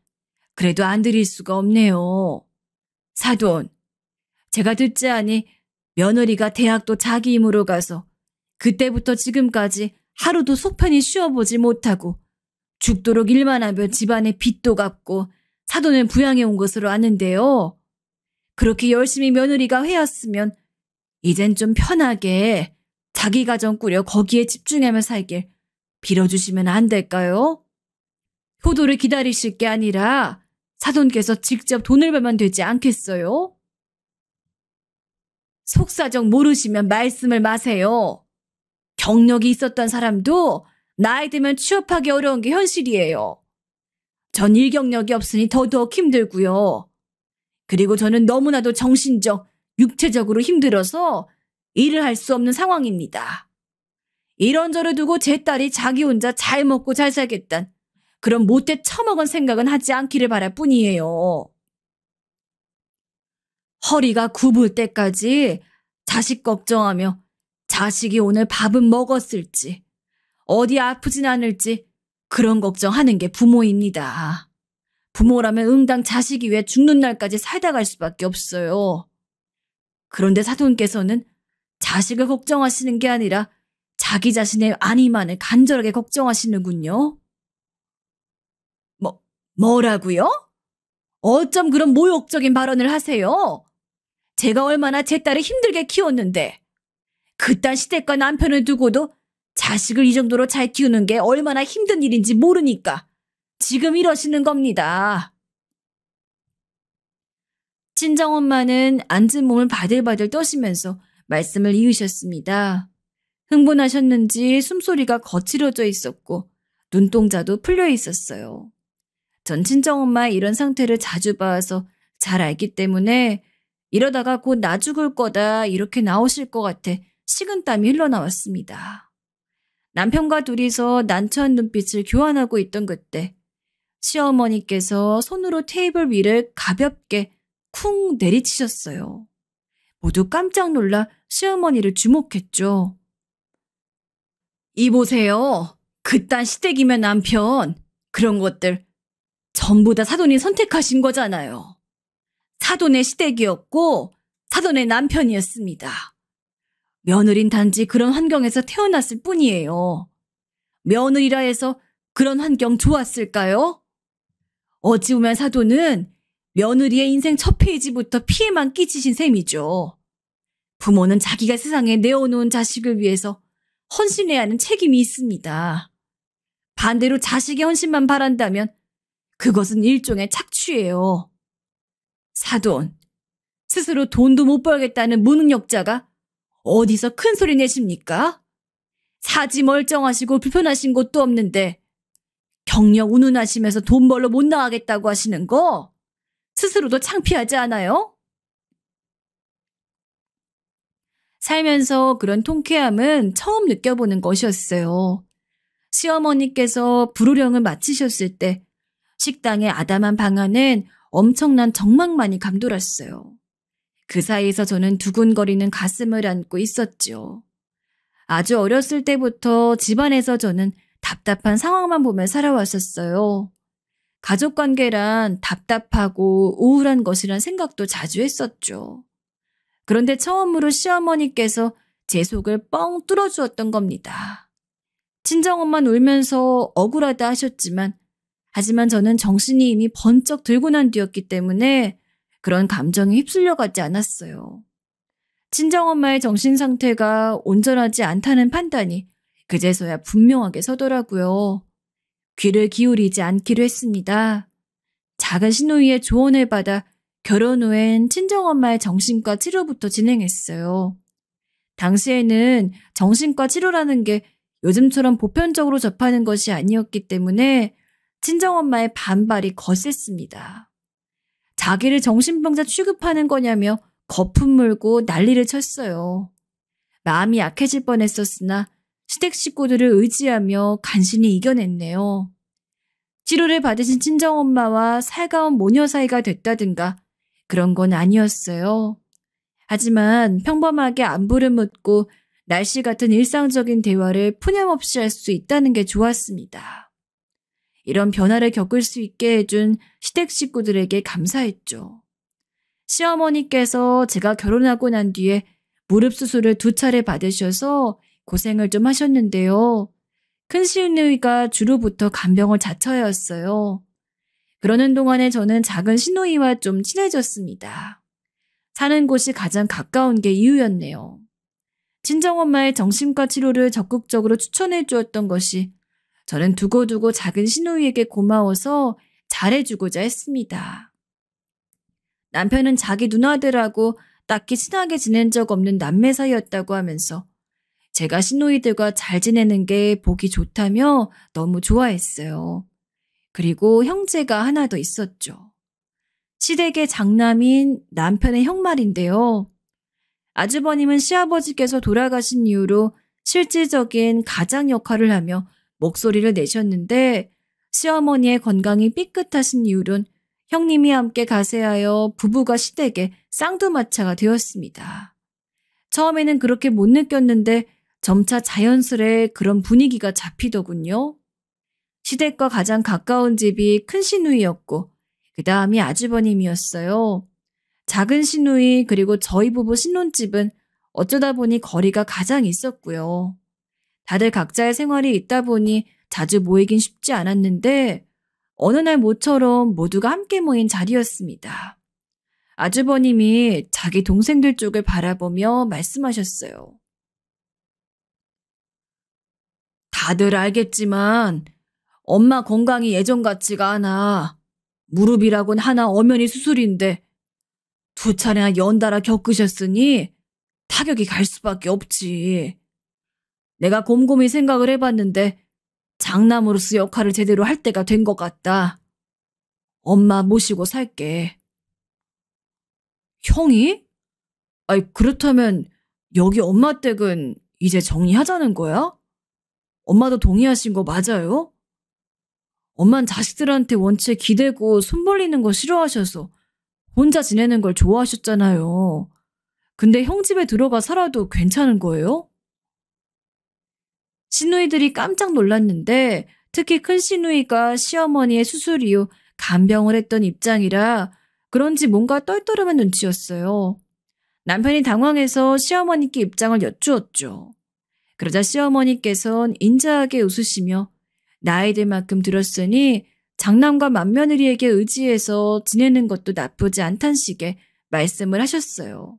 A: 그래도 안 드릴 수가 없네요. 사돈, 제가 듣지 않니 며느리가 대학도 자기 힘으로 가서 그때부터 지금까지 하루도 속편히 쉬어보지 못하고 죽도록 일만 하며 집안의 빚도 갚고 사돈을 부양해 온 것으로 아는데요. 그렇게 열심히 며느리가 해왔으면 이젠 좀 편하게 자기 가정 꾸려 거기에 집중하며 살길 빌어주시면 안 될까요? 효도를 기다리실 게 아니라 사돈께서 직접 돈을 벌면 되지 않겠어요? 속사정 모르시면 말씀을 마세요. 경력이 있었던 사람도 나이 들면 취업하기 어려운 게 현실이에요. 전 일 경력이 없으니 더더욱 힘들고요. 그리고 저는 너무나도 정신적, 육체적으로 힘들어서 일을 할 수 없는 상황입니다. 이런저런 두고 제 딸이 자기 혼자 잘 먹고 잘 살겠단 그런 못돼 처먹은 생각은 하지 않기를 바랄 뿐이에요. 허리가 굽을 때까지 자식 걱정하며 자식이 오늘 밥은 먹었을지 어디 아프진 않을지 그런 걱정하는 게 부모입니다. 부모라면 응당 자식이 왜 죽는 날까지 살다 갈 수밖에 없어요. 그런데 사돈께서는 자식을 걱정하시는 게 아니라 자기 자신의 안위만을 간절하게 걱정하시는군요. 뭐라고요? 어쩜 그런 모욕적인 발언을 하세요? 제가 얼마나 제 딸을 힘들게 키웠는데 그딴 시댁과 남편을 두고도 자식을 이 정도로 잘 키우는 게 얼마나 힘든 일인지 모르니까 지금 이러시는 겁니다. 친정엄마는 앉은 몸을 바들바들 떠시면서 말씀을 이으셨습니다. 흥분하셨는지 숨소리가 거칠어져 있었고 눈동자도 풀려 있었어요. 전 친정엄마의 이런 상태를 자주 봐서 잘 알기 때문에 이러다가 곧 나 죽을 거다 이렇게 나오실 것 같아 식은땀이 흘러나왔습니다. 남편과 둘이서 난처한 눈빛을 교환하고 있던 그때 시어머니께서 손으로 테이블 위를 가볍게 쿵 내리치셨어요. 모두 깜짝 놀라 시어머니를 주목했죠. 이보세요. 그딴 시댁이면 남편 그런 것들 전부 다 사돈이 선택하신 거잖아요. 사돈의 시댁이었고 사돈의 남편이었습니다. 며느린 단지 그런 환경에서 태어났을 뿐이에요. 며느리라 해서 그런 환경 좋았을까요? 어찌 보면 사돈은 며느리의 인생 첫 페이지부터 피해만 끼치신 셈이죠. 부모는 자기가 세상에 내어놓은 자식을 위해서 헌신해야 하는 책임이 있습니다. 반대로 자식의 헌신만 바란다면 그것은 일종의 착취예요. 사돈, 스스로 돈도 못 벌겠다는 무능력자가 어디서 큰 소리 내십니까? 사지 멀쩡하시고 불편하신 곳도 없는데 경력 운운하시면서 돈 벌러 못 나가겠다고 하시는 거 스스로도 창피하지 않아요? 살면서 그런 통쾌함은 처음 느껴보는 것이었어요. 시어머니께서 불호령을 마치셨을 때 식당의 아담한 방 안엔 엄청난 정막만이 감돌았어요. 그 사이에서 저는 두근거리는 가슴을 안고 있었지요. 아주 어렸을 때부터 집안에서 저는 답답한 상황만 보며 살아왔었어요. 가족관계란 답답하고 우울한 것이란 생각도 자주 했었죠. 그런데 처음으로 시어머니께서 제 속을 뻥 뚫어주었던 겁니다. 친정엄마는 울면서 억울하다 하지만 저는 정신이 이미 번쩍 들고 난 뒤였기 때문에 그런 감정에 휩쓸려가지 않았어요. 친정엄마의 정신 상태가 온전하지 않다는 판단이 그제서야 분명하게 서더라고요. 귀를 기울이지 않기로 했습니다. 작은 시누이의 조언을 받아 결혼 후엔 친정엄마의 정신과 치료부터 진행했어요. 당시에는 정신과 치료라는 게 요즘처럼 보편적으로 접하는 것이 아니었기 때문에 친정엄마의 반발이 거셌습니다. 자기를 정신병자 취급하는 거냐며 거품 물고 난리를 쳤어요. 마음이 약해질 뻔했었으나 시댁 식구들을 의지하며 간신히 이겨냈네요. 치료를 받으신 친정엄마와 살가운 모녀 사이가 됐다든가 그런 건 아니었어요. 하지만 평범하게 안부를 묻고 날씨 같은 일상적인 대화를 푸념없이 할 수 있다는 게 좋았습니다. 이런 변화를 겪을 수 있게 해준 시댁 식구들에게 감사했죠. 시어머니께서 제가 결혼하고 난 뒤에 무릎 수술을 2차례 받으셔서 고생을 좀 하셨는데요. 큰 시누이가 주로부터 간병을 자처하였어요. 그러는 동안에 저는 작은 시누이와 좀 친해졌습니다. 사는 곳이 가장 가까운 게 이유였네요. 친정엄마의 정신과 치료를 적극적으로 추천해 주었던 것이 저는 두고두고 작은 시누이에게 고마워서 잘해주고자 했습니다. 남편은 자기 누나들하고 딱히 친하게 지낸 적 없는 남매 사이였다고 하면서 제가 시누이들과 잘 지내는 게 보기 좋다며 너무 좋아했어요. 그리고 형제가 하나 더 있었죠. 시댁의 장남인 남편의 형말인데요. 아주버님은 시아버지께서 돌아가신 이후로 실질적인 가장 역할을 하며 목소리를 내셨는데 시어머니의 건강이 삐끗하신 이후론 형님이 함께 가세하여 부부가 시댁의 쌍두마차가 되었습니다. 처음에는 그렇게 못 느꼈는데 점차 자연스레 그런 분위기가 잡히더군요. 시댁과 가장 가까운 집이 큰 시누이였고 그 다음이 아주버님이었어요. 작은 시누이 그리고 저희 부부 신혼집은 어쩌다 보니 거리가 가장 있었고요. 다들 각자의 생활이 있다 보니 자주 모이긴 쉽지 않았는데 어느 날 모처럼 모두가 함께 모인 자리였습니다. 아주버님이 자기 동생들 쪽을 바라보며 말씀하셨어요. 다들 알겠지만 엄마 건강이 예전 같지가 않아. 무릎이라곤 하나 엄연히 수술인데 2차례나 연달아 겪으셨으니 타격이 갈 수밖에 없지. 내가 곰곰이 생각을 해봤는데 장남으로서 역할을 제대로 할 때가 된 것 같다. 엄마 모시고 살게. 형이? 아이, 그렇다면 여기 엄마 댁은 이제 정리하자는 거야? 엄마도 동의하신 거 맞아요? 엄만 자식들한테 원체 기대고 손 벌리는 거 싫어하셔서 혼자 지내는 걸 좋아하셨잖아요. 근데 형 집에 들어가 살아도 괜찮은 거예요? 시누이들이 깜짝 놀랐는데 특히 큰 시누이가 시어머니의 수술 이후 간병을 했던 입장이라 그런지 뭔가 떨떠름한 눈치였어요. 남편이 당황해서 시어머니께 입장을 여쭈었죠. 그러자 시어머니께선 인자하게 웃으시며 나이 들 만큼 들었으니 장남과 맏며느리에게 의지해서 지내는 것도 나쁘지 않단 식의 말씀을 하셨어요.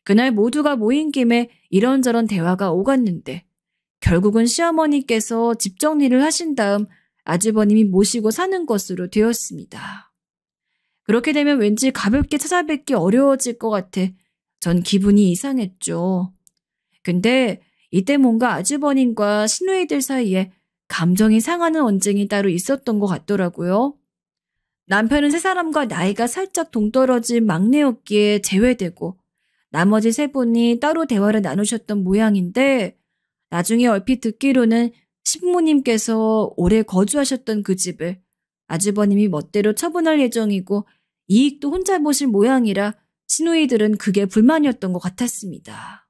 A: 그날 모두가 모인 김에 이런저런 대화가 오갔는데 결국은 시어머니께서 집 정리를 하신 다음 아주버님이 모시고 사는 것으로 되었습니다. 그렇게 되면 왠지 가볍게 찾아뵙기 어려워질 것 같아 전 기분이 이상했죠. 근데 이때 뭔가 아주버님과 시누이들 사이에 감정이 상하는 언쟁이 따로 있었던 것 같더라고요. 남편은 세 사람과 나이가 살짝 동떨어진 막내였기에 제외되고 나머지 세 분이 따로 대화를 나누셨던 모양인데 나중에 얼핏 듣기로는 신부님께서 오래 거주하셨던 그 집을 아주버님이 멋대로 처분할 예정이고 이익도 혼자 보실 모양이라 시누이들은 그게 불만이었던 것 같았습니다.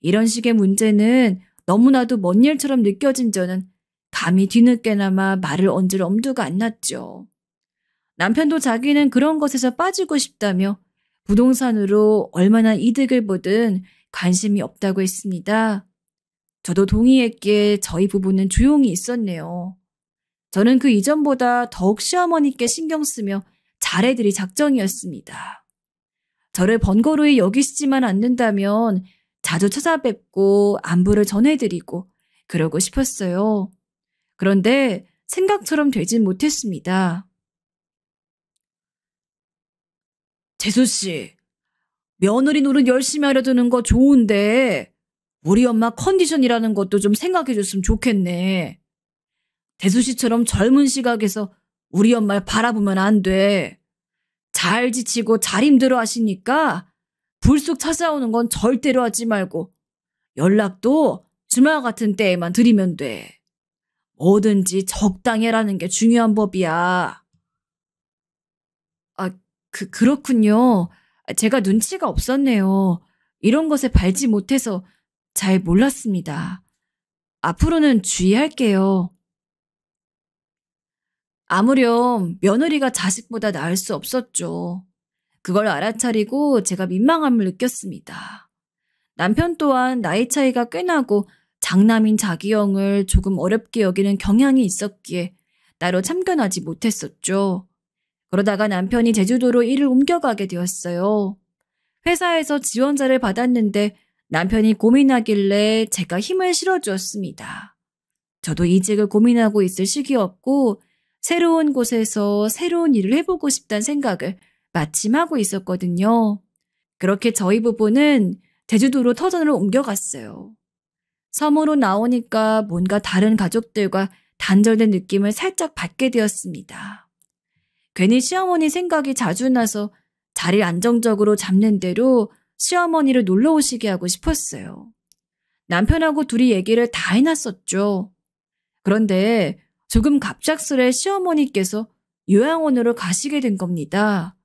A: 이런 식의 문제는 너무나도 먼 일처럼 느껴진 저는 감히 뒤늦게나마 말을 얹을 엄두가 안 났죠. 남편도 자기는 그런 것에서 빠지고 싶다며 부동산으로 얼마나 이득을 보든 관심이 없다고 했습니다. 저도 동의했기에 저희 부부는 조용히 있었네요. 저는 그 이전보다 더욱 시어머니께 신경 쓰며 잘해드릴 작정이었습니다. 저를 번거로이 여기시지만 않는다면 자주 찾아뵙고 안부를 전해드리고 그러고 싶었어요. 그런데 생각처럼 되진 못했습니다. 재수씨, 며느리 노릇 열심히 하려 드는 거 좋은데 우리 엄마 컨디션이라는 것도 좀 생각해줬으면 좋겠네. 재수씨처럼 젊은 시각에서 우리 엄마를 바라보면 안 돼. 잘 지치고 잘 힘들어 하시니까 불쑥 찾아오는 건 절대로 하지 말고 연락도 주말 같은 때에만 드리면 돼. 뭐든지 적당히 하라는 게 중요한 법이야. 그렇군요. 제가 눈치가 없었네요. 이런 것에 발지 못해서 잘 몰랐습니다. 앞으로는 주의할게요. 아무렴 며느리가 자식보다 나을 수 없었죠. 그걸 알아차리고 제가 민망함을 느꼈습니다. 남편 또한 나이 차이가 꽤 나고 장남인 자기 형을 조금 어렵게 여기는 경향이 있었기에 따로 참견하지 못했었죠. 그러다가 남편이 제주도로 일을 옮겨가게 되었어요. 회사에서 지원자를 받았는데 남편이 고민하길래 제가 힘을 실어주었습니다. 저도 이직을 고민하고 있을 시기였고 새로운 곳에서 새로운 일을 해보고 싶다는 생각을 마침 하고 있었거든요. 그렇게 저희 부부는 제주도로 터전을 옮겨갔어요. 섬으로 나오니까 뭔가 다른 가족들과 단절된 느낌을 살짝 받게 되었습니다. 괜히 시어머니 생각이 자주 나서 자리를 안정적으로 잡는 대로 시어머니를 놀러 오시게 하고 싶었어요. 남편하고 둘이 얘기를 다 해놨었죠. 그런데 조금 갑작스레 시어머니께서 요양원으로 가시게 된 겁니다.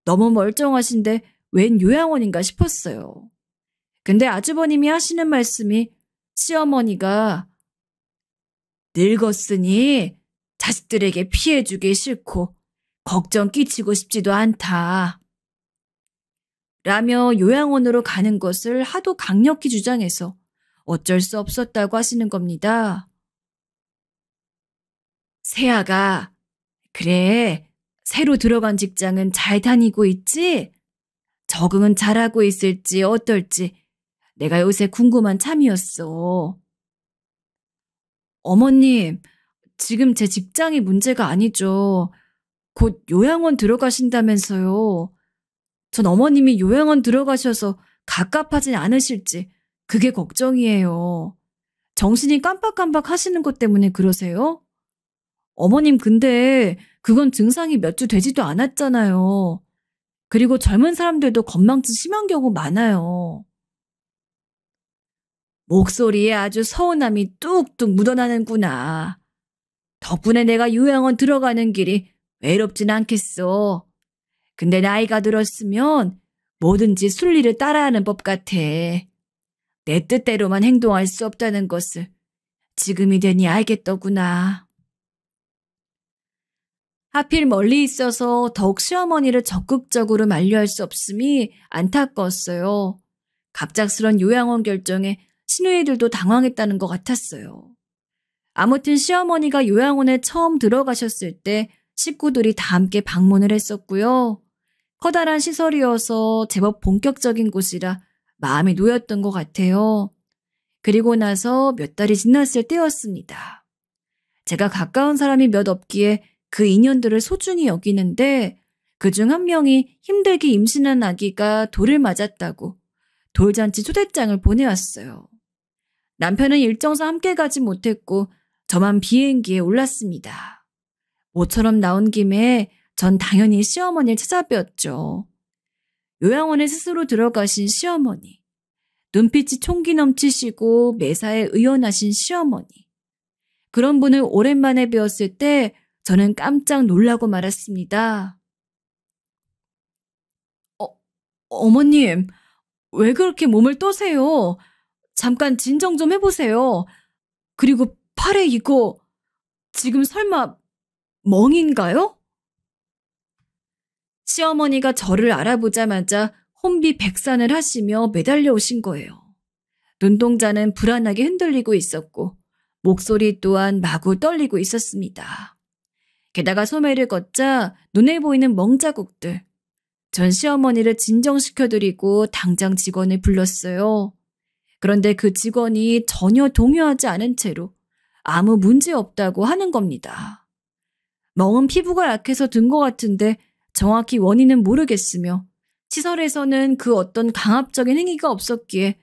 A: 너무 멀쩡하신데 웬 요양원인가 싶었어요. 근데 아주버님이 하시는 말씀이 시어머니가 늙었으니 자식들에게 피해주기 싫고 걱정 끼치고 싶지도 않다. 라며 요양원으로 가는 것을 하도 강력히 주장해서 어쩔 수 없었다고 하시는 겁니다. 세아가, 그래, 새로 들어간 직장은 잘 다니고 있지? 적응은 잘하고 있을지 어떨지 내가 요새 궁금한 참이었어. 어머님, 지금 제 직장이 문제가 아니죠. 곧 요양원 들어가신다면서요. 전 어머님이 요양원 들어가셔서 갑갑하진 않으실지 그게 걱정이에요. 정신이 깜빡깜빡 하시는 것 때문에 그러세요? 어머님 근데 그건 증상이 몇 주 되지도 않았잖아요. 그리고 젊은 사람들도 건망증 심한 경우 많아요. 목소리에 아주 서운함이 뚝뚝 묻어나는구나. 덕분에 내가 요양원 들어가는 길이 외롭진 않겠어. 근데 나이가 들었으면 뭐든지 순리를 따라하는 법 같아. 내 뜻대로만 행동할 수 없다는 것을 지금이 되니 알겠더구나. 하필 멀리 있어서 더욱 시어머니를 적극적으로 만류할 수 없음이 안타까웠어요. 갑작스런 요양원 결정에 시누이들도 당황했다는 것 같았어요. 아무튼 시어머니가 요양원에 처음 들어가셨을 때 식구들이 다 함께 방문을 했었고요. 커다란 시설이어서 제법 본격적인 곳이라 마음이 놓였던 것 같아요. 그리고 나서 몇 달이 지났을 때였습니다. 제가 가까운 사람이 몇 없기에 그 인연들을 소중히 여기는데 그중 한 명이 힘들게 임신한 아기가 돌을 맞았다고 돌잔치 초대장을 보내왔어요. 남편은 일정상 함께 가지 못했고 저만 비행기에 올랐습니다. 모처럼 나온 김에 전 당연히 시어머니를 찾아뵈었죠. 요양원에 스스로 들어가신 시어머니. 눈빛이 총기 넘치시고 매사에 의연하신 시어머니. 그런 분을 오랜만에 뵈었을 때 저는 깜짝 놀라고 말았습니다. 어머님, 왜 그렇게 몸을 떠세요? 잠깐 진정 좀 해보세요. 그리고 팔에 이거 지금 설마 멍인가요? 시어머니가 저를 알아보자마자 혼비백산을 하시며 매달려 오신 거예요. 눈동자는 불안하게 흔들리고 있었고 목소리 또한 마구 떨리고 있었습니다. 게다가 소매를 걷자 눈에 보이는 멍자국들. 전 시어머니를 진정시켜드리고 당장 직원을 불렀어요. 그런데 그 직원이 전혀 동요하지 않은 채로 아무 문제 없다고 하는 겁니다. 멍은 피부가 약해서 든 것 같은데 정확히 원인은 모르겠으며 시설에서는 그 어떤 강압적인 행위가 없었기에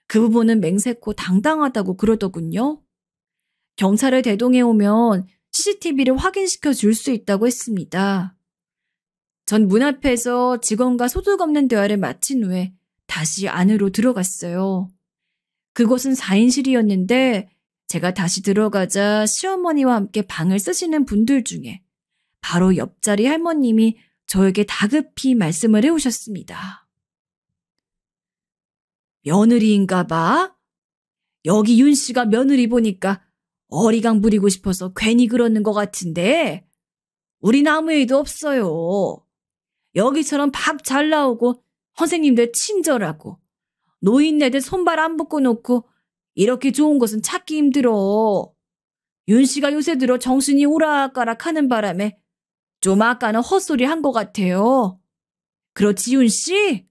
A: 그 부분은 맹세코 당당하다고 그러더군요. 경찰을 대동해 오면 CCTV를 확인시켜 줄 수 있다고 했습니다. 전 문 앞에서 직원과 소득 없는 대화를 마친 후에 다시 안으로 들어갔어요. 그곳은 4인실이었는데 제가 다시 들어가자 시어머니와 함께 방을 쓰시는 분들 중에 바로 옆자리 할머님이 저에게 다급히 말씀을 해오셨습니다. 며느리인가 봐? 여기 윤 씨가 며느리 보니까 어리광 부리고 싶어서 괜히 그러는 것 같은데 우린 아무 일도 없어요. 여기처럼 밥 잘 나오고 선생님들 친절하고 노인네들 손발 안 묶어 놓고 이렇게 좋은 곳은 찾기 힘들어. 윤 씨가 요새 들어 정신이 오락가락 하는 바람에 좀 아까는 헛소리 한 것 같아요. 그렇지, 윤 씨?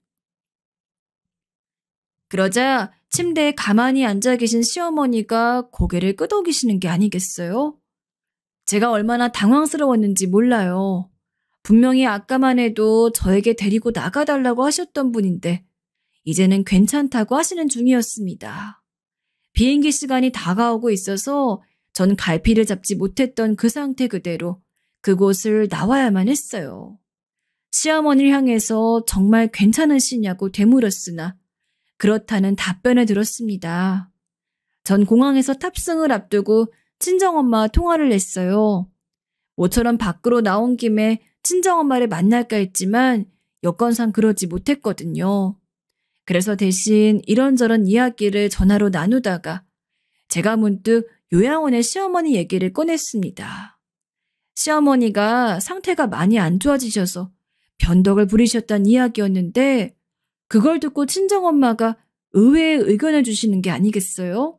A: 그러자 침대에 가만히 앉아 계신 시어머니가 고개를 끄덕이시는 게 아니겠어요? 제가 얼마나 당황스러웠는지 몰라요. 분명히 아까만 해도 저에게 데리고 나가달라고 하셨던 분인데 이제는 괜찮다고 하시는 중이었습니다. 비행기 시간이 다가오고 있어서 전 갈피를 잡지 못했던 그 상태 그대로 그곳을 나와야만 했어요. 시어머니를 향해서 정말 괜찮으시냐고 되물었으나 그렇다는 답변을 들었습니다. 전 공항에서 탑승을 앞두고 친정엄마와 통화를 했어요. 모처럼 밖으로 나온 김에 친정엄마를 만날까 했지만 여건상 그러지 못했거든요. 그래서 대신 이런저런 이야기를 전화로 나누다가 제가 문득 요양원의 시어머니 얘기를 꺼냈습니다. 시어머니가 상태가 많이 안 좋아지셔서 변덕을 부리셨다는 이야기였는데 그걸 듣고 친정엄마가 의외의 의견을 주시는 게 아니겠어요?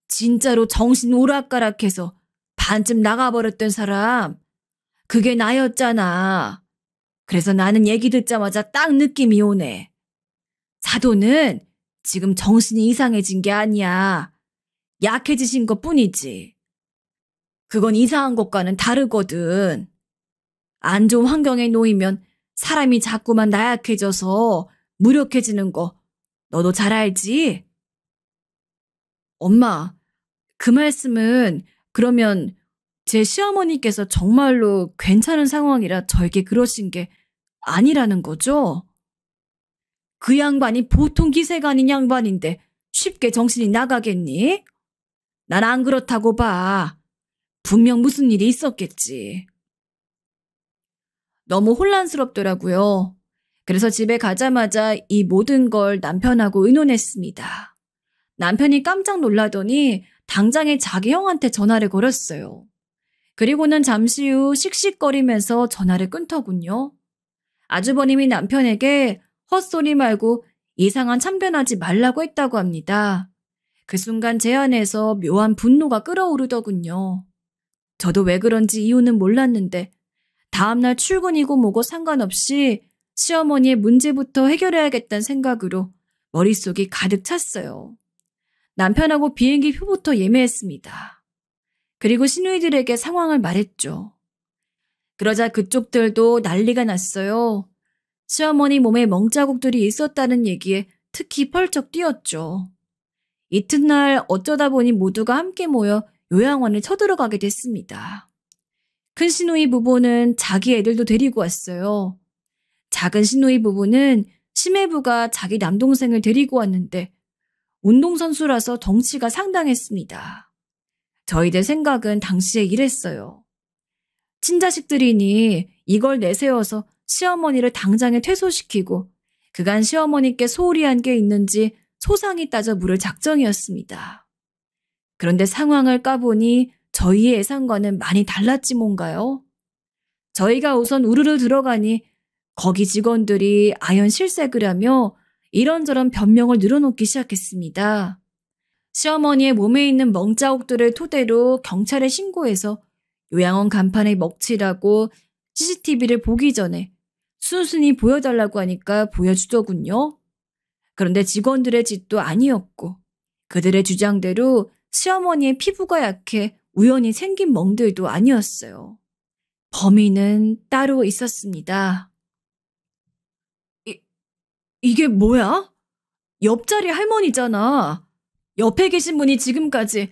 A: 진짜로 정신 오락가락해서 반쯤 나가버렸던 사람, 그게 나였잖아. 그래서 나는 얘기 듣자마자 딱 느낌이 오네. 사도는 지금 정신이 이상해진 게 아니야. 약해지신 것 뿐이지. 그건 이상한 것과는 다르거든. 안 좋은 환경에 놓이면 사람이 자꾸만 나약해져서 무력해지는 거 너도 잘 알지? 엄마, 그 말씀은 그러면 제 시어머니께서 정말로 괜찮은 상황이라 저에게 그러신 게 아니라는 거죠? 그 양반이 보통 기세가 아닌 양반인데 쉽게 정신이 나가겠니? 난 안 그렇다고 봐. 분명 무슨 일이 있었겠지. 너무 혼란스럽더라고요. 그래서 집에 가자마자 이 모든 걸 남편하고 의논했습니다. 남편이 깜짝 놀라더니 당장에 자기 형한테 전화를 걸었어요. 그리고는 잠시 후 씩씩거리면서 전화를 끊더군요. 아주버님이 남편에게 헛소리 말고 이상한 참견하지 말라고 했다고 합니다. 그 순간 제 안에서 묘한 분노가 끓어오르더군요. 저도 왜 그런지 이유는 몰랐는데 다음날 출근이고 뭐고 상관없이 시어머니의 문제부터 해결해야겠다는 생각으로 머릿속이 가득 찼어요. 남편하고 비행기 표부터 예매했습니다. 그리고 시누이들에게 상황을 말했죠. 그러자 그쪽들도 난리가 났어요. 시어머니 몸에 멍자국들이 있었다는 얘기에 특히 펄쩍 뛰었죠. 이튿날 어쩌다 보니 모두가 함께 모여 요양원에 쳐들어가게 됐습니다. 큰 시누이 부부는 자기 애들도 데리고 왔어요. 작은 시누이 부부는 심해부가 자기 남동생을 데리고 왔는데 운동선수라서 덩치가 상당했습니다. 저희들 생각은 당시에 이랬어요. 친자식들이니 이걸 내세워서 시어머니를 당장에 퇴소시키고 그간 시어머니께 소홀히 한 게 있는지 소상히 따져 물을 작정이었습니다. 그런데 상황을 까보니 저희의 예상과는 많이 달랐지 뭔가요? 저희가 우선 우르르 들어가니 거기 직원들이 아연 실색을 하며 이런저런 변명을 늘어놓기 시작했습니다. 시어머니의 몸에 있는 멍자국들을 토대로 경찰에 신고해서 요양원 간판에 먹칠하고 CCTV를 보기 전에 순순히 보여달라고 하니까 보여주더군요. 그런데 직원들의 짓도 아니었고 그들의 주장대로 시어머니의 피부가 약해 우연히 생긴 멍들도 아니었어요. 범인은 따로 있었습니다. 이게 뭐야? 옆자리 할머니잖아. 옆에 계신 분이 지금까지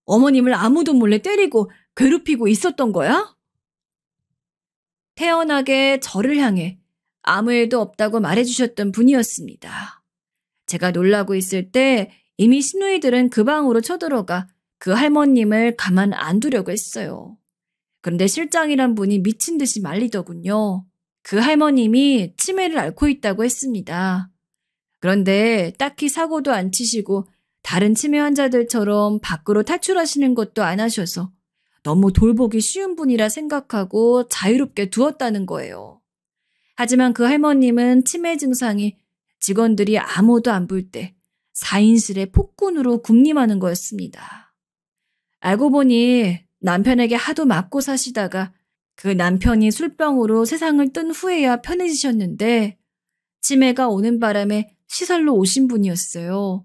A: 어머님을 아무도 몰래 때리고 괴롭히고 있었던 거야? 태연하게 저를 향해 아무 일도 없다고 말해주셨던 분이었습니다. 제가 놀라고 있을 때 이미 시누이들은 그 방으로 쳐들어가 그 할머님을 가만 안 두려고 했어요. 그런데 실장이란 분이 미친 듯이 말리더군요. 그 할머님이 치매를 앓고 있다고 했습니다. 그런데 딱히 사고도 안 치시고 다른 치매 환자들처럼 밖으로 탈출하시는 것도 안 하셔서 너무 돌보기 쉬운 분이라 생각하고 자유롭게 두었다는 거예요. 하지만 그 할머님은 치매 증상이 직원들이 아무도 안 볼 때 4인실에 폭군으로 군림하는 거였습니다. 알고 보니 남편에게 하도 맞고 사시다가 그 남편이 술병으로 세상을 뜬 후에야 편해지셨는데 치매가 오는 바람에 시설로 오신 분이었어요.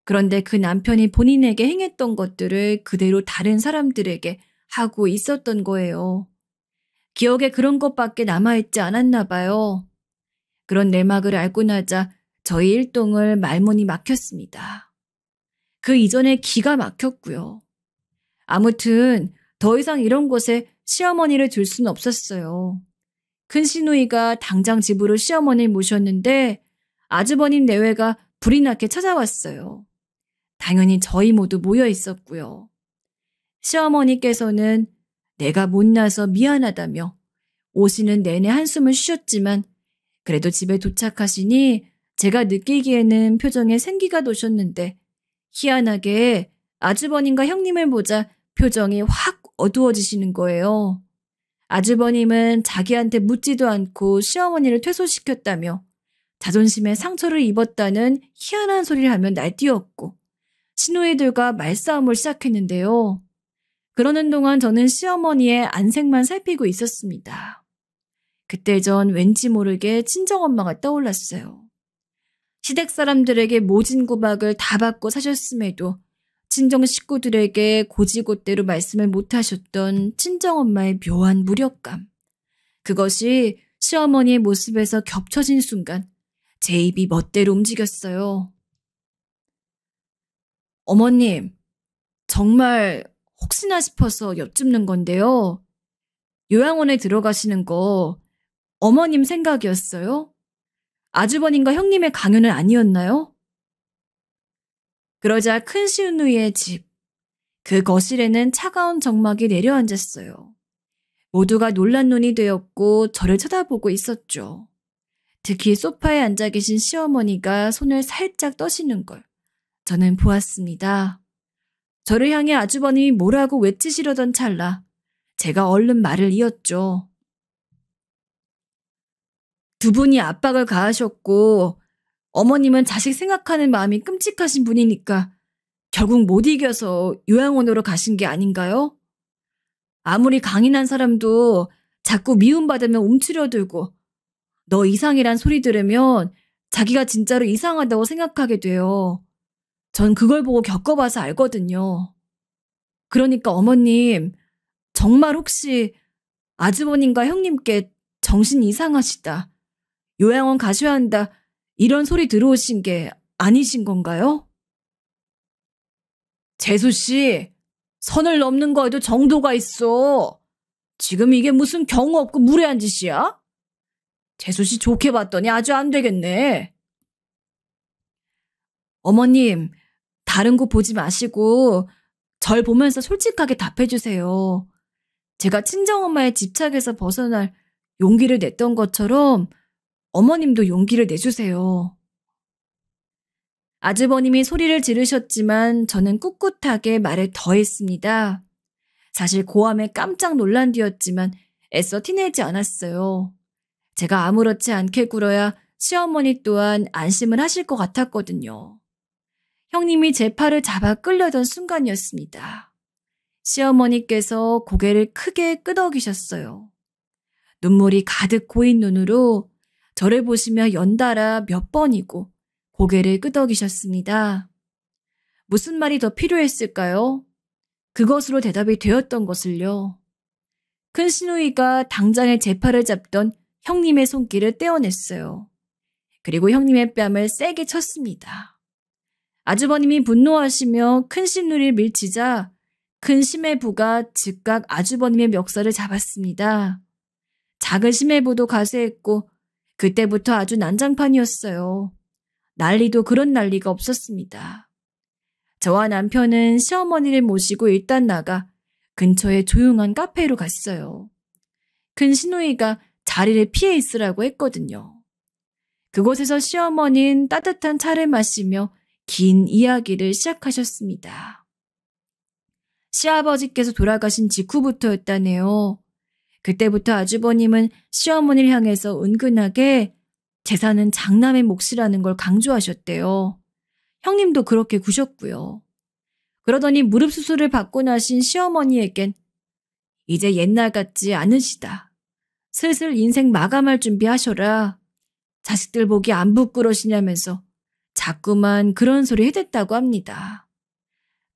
A: 그런데 그 남편이 본인에게 행했던 것들을 그대로 다른 사람들에게 하고 있었던 거예요. 기억에 그런 것밖에 남아있지 않았나 봐요. 그런 내막을 알고 나자 저희 일동을 말문이 막혔습니다. 그 이전에 기가 막혔고요. 아무튼 더 이상 이런 곳에 시어머니를 둘 수는 없었어요. 큰 시누이가 당장 집으로 시어머니를 모셨는데 아주버님 내외가 불이 나게 찾아왔어요. 당연히 저희 모두 모여 있었고요. 시어머니께서는 내가 못나서 미안하다며 오시는 내내 한숨을 쉬셨지만 그래도 집에 도착하시니 제가 느끼기에는 표정에 생기가 도셨는데 희한하게 아주버님과 형님을 보자 표정이 확 어두워지시는 거예요. 아주버님은 자기한테 묻지도 않고 시어머니를 퇴소시켰다며 자존심에 상처를 입었다는 희한한 소리를 하며 날뛰었고 시누이들과 말싸움을 시작했는데요. 그러는 동안 저는 시어머니의 안색만 살피고 있었습니다. 그때 전 왠지 모르게 친정엄마가 떠올랐어요. 시댁 사람들에게 모진 구박을 다 받고 사셨음에도 친정 식구들에게 고지곳대로 말씀을 못하셨던 친정엄마의 묘한 무력감. 그것이 시어머니의 모습에서 겹쳐진 순간 제 입이 멋대로 움직였어요. 어머님, 정말 혹시나 싶어서 여쭙는 건데요. 요양원에 들어가시는 거 어머님 생각이었어요? 아주버님과 형님의 강요는 아니었나요? 그러자 큰 시누이의 집, 그 거실에는 차가운 정막이 내려앉았어요. 모두가 놀란 눈이 되었고 저를 쳐다보고 있었죠. 특히 소파에 앉아 계신 시어머니가 손을 살짝 떠시는 걸 저는 보았습니다. 저를 향해 아주버님이 뭐라고 외치시려던 찰나 제가 얼른 말을 이었죠. 두 분이 압박을 가하셨고 어머님은 자식 생각하는 마음이 끔찍하신 분이니까 결국 못 이겨서 요양원으로 가신 게 아닌가요? 아무리 강인한 사람도 자꾸 미움받으면 움츠려들고 너 이상이란 소리 들으면 자기가 진짜로 이상하다고 생각하게 돼요. 전 그걸 보고 겪어봐서 알거든요. 그러니까 어머님, 정말 혹시 아주버님과 형님께 정신 이상하시다, 요양원 가셔야 한다, 이런 소리 들어오신 게 아니신 건가요? 재수 씨, 선을 넘는 거에도 정도가 있어. 지금 이게 무슨 경우 없고 무례한 짓이야? 재수 씨 좋게 봤더니 아주 안 되겠네. 어머님, 다른 곳 보지 마시고 절 보면서 솔직하게 답해주세요. 제가 친정엄마의 집착에서 벗어날 용기를 냈던 것처럼 어머님도 용기를 내주세요. 아주버님이 소리를 지르셨지만 저는 꿋꿋하게 말을 더했습니다. 사실 고함에 깜짝 놀란 뒤였지만 애써 티내지 않았어요. 제가 아무렇지 않게 굴어야 시어머니 또한 안심을 하실 것 같았거든요. 형님이 제 팔을 잡아 끌려던 순간이었습니다. 시어머니께서 고개를 크게 끄덕이셨어요. 눈물이 가득 고인 눈으로 저를 보시며 연달아 몇 번이고 고개를 끄덕이셨습니다. 무슨 말이 더 필요했을까요? 그것으로 대답이 되었던 것을요. 큰 시누이가 당장에 제 팔을 잡던 형님의 손길을 떼어냈어요. 그리고 형님의 뺨을 세게 쳤습니다. 아주버님이 분노하시며 큰 시누이를 밀치자 큰 심해부가 즉각 아주버님의 멱살을 잡았습니다. 작은 심해부도 가세했고 그때부터 아주 난장판이었어요. 난리도 그런 난리가 없었습니다. 저와 남편은 시어머니를 모시고 일단 나가 근처의 조용한 카페로 갔어요. 큰 시누이가 자리를 피해 있으라고 했거든요. 그곳에서 시어머니는 따뜻한 차를 마시며 긴 이야기를 시작하셨습니다. 시아버지께서 돌아가신 직후부터였다네요. 그때부터 아주버님은 시어머니를 향해서 은근하게 재산은 장남의 몫이라는 걸 강조하셨대요. 형님도 그렇게 구셨고요. 그러더니 무릎 수술을 받고 나신 시어머니에겐 이제 옛날 같지 않으시다. 슬슬 인생 마감할 준비하셔라. 자식들 보기 안 부끄러시냐면서 자꾸만 그런 소리 해댔다고 합니다.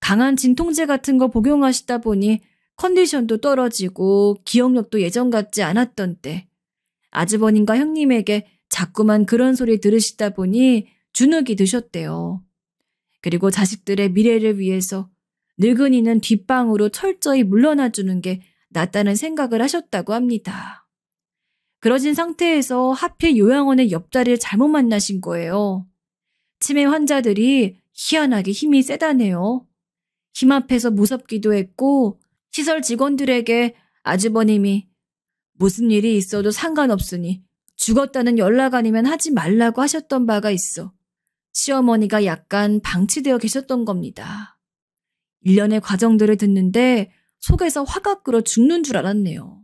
A: 강한 진통제 같은 거 복용하시다 보니 컨디션도 떨어지고 기억력도 예전 같지 않았던 때 아주버님과 형님에게 자꾸만 그런 소리 들으시다 보니 주눅이 드셨대요. 그리고 자식들의 미래를 위해서 늙은이는 뒷방으로 철저히 물러나주는 게 낫다는 생각을 하셨다고 합니다. 그러신 상태에서 하필 요양원의 옆자리를 잘못 만나신 거예요. 치매 환자들이 희한하게 힘이 세다네요. 힘 앞에서 무섭기도 했고 시설 직원들에게 아주버님이 무슨 일이 있어도 상관없으니 죽었다는 연락 아니면 하지 말라고 하셨던 바가 있어 시어머니가 약간 방치되어 계셨던 겁니다. 일련의 과정들을 듣는데 속에서 화가 끓어 죽는 줄 알았네요.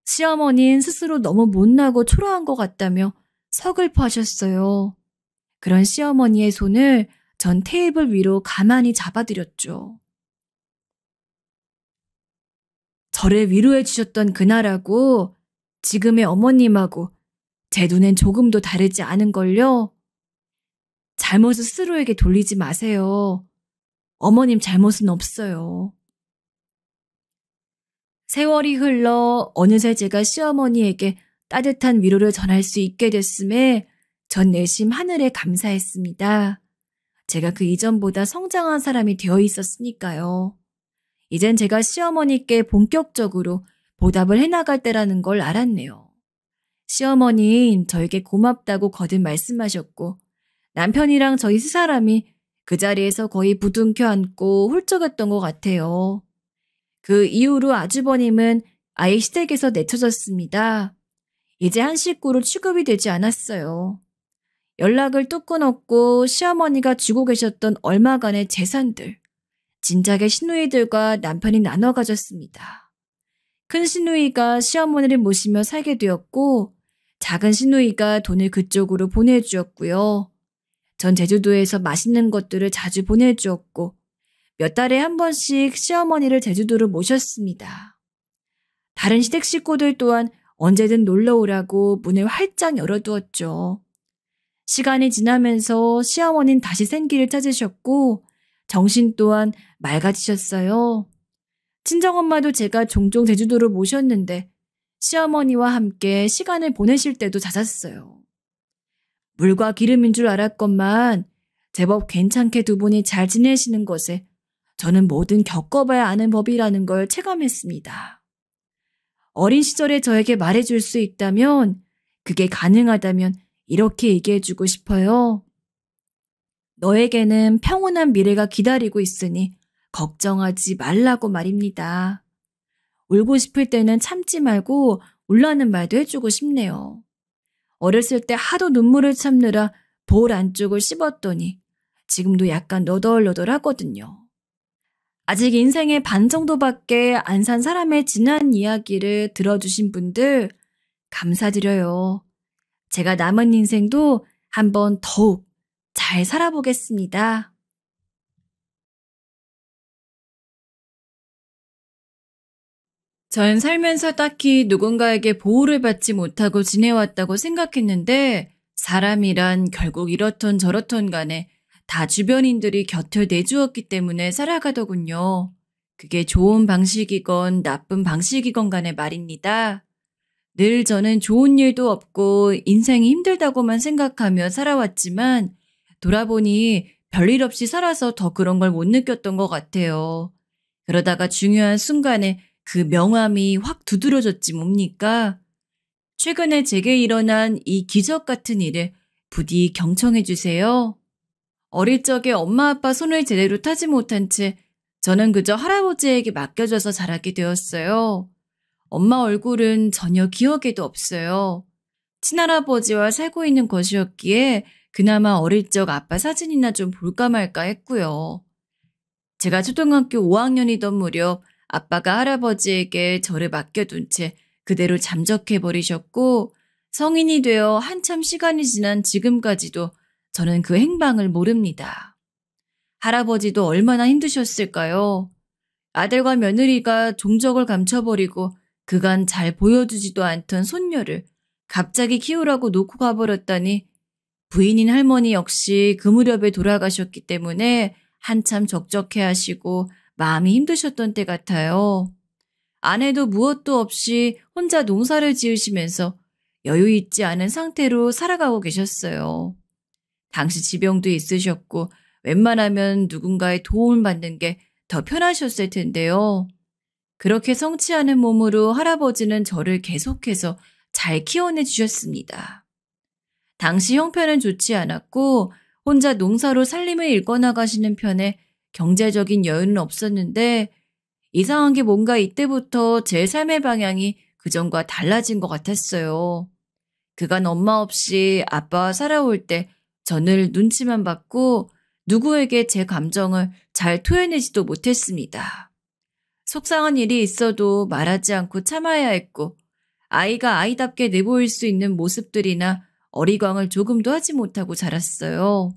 A: 시어머니는 스스로 너무 못나고 초라한 것 같다며 서글퍼하셨어요. 그런 시어머니의 손을 전 테이블 위로 가만히 잡아드렸죠. 저를 위로해 주셨던 그날하고 지금의 어머님하고 제 눈엔 조금도 다르지 않은걸요. 잘못을 스스로에게 돌리지 마세요. 어머님 잘못은 없어요. 세월이 흘러 어느새 제가 시어머니에게 따뜻한 위로를 전할 수 있게 됐음에 전 내심 하늘에 감사했습니다. 제가 그 이전보다 성장한 사람이 되어 있었으니까요. 이젠 제가 시어머니께 본격적으로 보답을 해나갈 때라는 걸 알았네요. 시어머니는 저에게 고맙다고 거듭 말씀하셨고 남편이랑 저희 세 사람이 그 자리에서 거의 부둥켜 안고 훌쩍였던 것 같아요. 그 이후로 아주버님은 아예 시댁에서 내쳐졌습니다. 이제 한 식구로 취급이 되지 않았어요. 연락을 뚝 끊었고 시어머니가 쥐고 계셨던 얼마간의 재산들, 진작에 시누이들과 남편이 나눠 가졌습니다. 큰 시누이가 시어머니를 모시며 살게 되었고 작은 시누이가 돈을 그쪽으로 보내주었고요. 전 제주도에서 맛있는 것들을 자주 보내주었고 몇 달에 한 번씩 시어머니를 제주도로 모셨습니다. 다른 시댁 식구들 또한 언제든 놀러 오라고 문을 활짝 열어두었죠. 시간이 지나면서 시어머니는 다시 생기를 찾으셨고 정신 또한 맑아지셨어요. 친정엄마도 제가 종종 제주도로 모셨는데 시어머니와 함께 시간을 보내실 때도 잦았어요. 물과 기름인 줄 알았건만 제법 괜찮게 두 분이 잘 지내시는 것에 저는 뭐든 겪어봐야 아는 법이라는 걸 체감했습니다. 어린 시절에 저에게 말해줄 수 있다면, 그게 가능하다면 이렇게 얘기해주고 싶어요. 너에게는 평온한 미래가 기다리고 있으니 걱정하지 말라고 말입니다. 울고 싶을 때는 참지 말고 울라는 말도 해주고 싶네요. 어렸을 때 하도 눈물을 참느라 볼 안쪽을 씹었더니 지금도 약간 너덜너덜하거든요. 아직 인생의 반 정도밖에 안 산 사람의 지난 이야기를 들어주신 분들 감사드려요. 제가 남은 인생도 한번 더욱 잘 살아보겠습니다. 전 살면서 딱히 누군가에게 보호를 받지 못하고 지내왔다고 생각했는데 사람이란 결국 이렇던 저렇던 간에 다 주변인들이 곁을 내주었기 때문에 살아가더군요. 그게 좋은 방식이건 나쁜 방식이건 간에 말입니다. 늘 저는 좋은 일도 없고 인생이 힘들다고만 생각하며 살아왔지만 돌아보니 별일 없이 살아서 더 그런 걸 못 느꼈던 것 같아요. 그러다가 중요한 순간에 그 명암이 확 두드러졌지 뭡니까? 최근에 제게 일어난 이 기적 같은 일을 부디 경청해 주세요. 어릴 적에 엄마 아빠 손을 제대로 타지 못한 채 저는 그저 할아버지에게 맡겨져서 자라게 되었어요. 엄마 얼굴은 전혀 기억에도 없어요. 친할아버지와 살고 있는 것이었기에 그나마 어릴 적 아빠 사진이나 좀 볼까 말까 했고요. 제가 초등학교 5학년이던 무렵 아빠가 할아버지에게 저를 맡겨둔 채 그대로 잠적해버리셨고 성인이 되어 한참 시간이 지난 지금까지도 저는 그 행방을 모릅니다. 할아버지도 얼마나 힘드셨을까요? 아들과 며느리가 종적을 감춰버리고 그간 잘 보여주지도 않던 손녀를 갑자기 키우라고 놓고 가버렸다니 부인인 할머니 역시 그 무렵에 돌아가셨기 때문에 한참 적적해하시고 마음이 힘드셨던 때 같아요. 아내도 무엇도 없이 혼자 농사를 지으시면서 여유 있지 않은 상태로 살아가고 계셨어요. 당시 지병도 있으셨고 웬만하면 누군가의 도움을 받는 게 더 편하셨을 텐데요. 그렇게 성취하는 몸으로 할아버지는 저를 계속해서 잘 키워내 주셨습니다. 당시 형편은 좋지 않았고 혼자 농사로 살림을 일궈나가시는 편에 경제적인 여유는 없었는데 이상한 게 뭔가 이때부터 제 삶의 방향이 그전과 달라진 것 같았어요. 그간 엄마 없이 아빠와 살아올 때 저늘 눈치만 받고 누구에게 제 감정을 잘 토해내지도 못했습니다. 속상한 일이 있어도 말하지 않고 참아야 했고 아이가 아이답게 내보일 수 있는 모습들이나 어리광을 조금도 하지 못하고 자랐어요.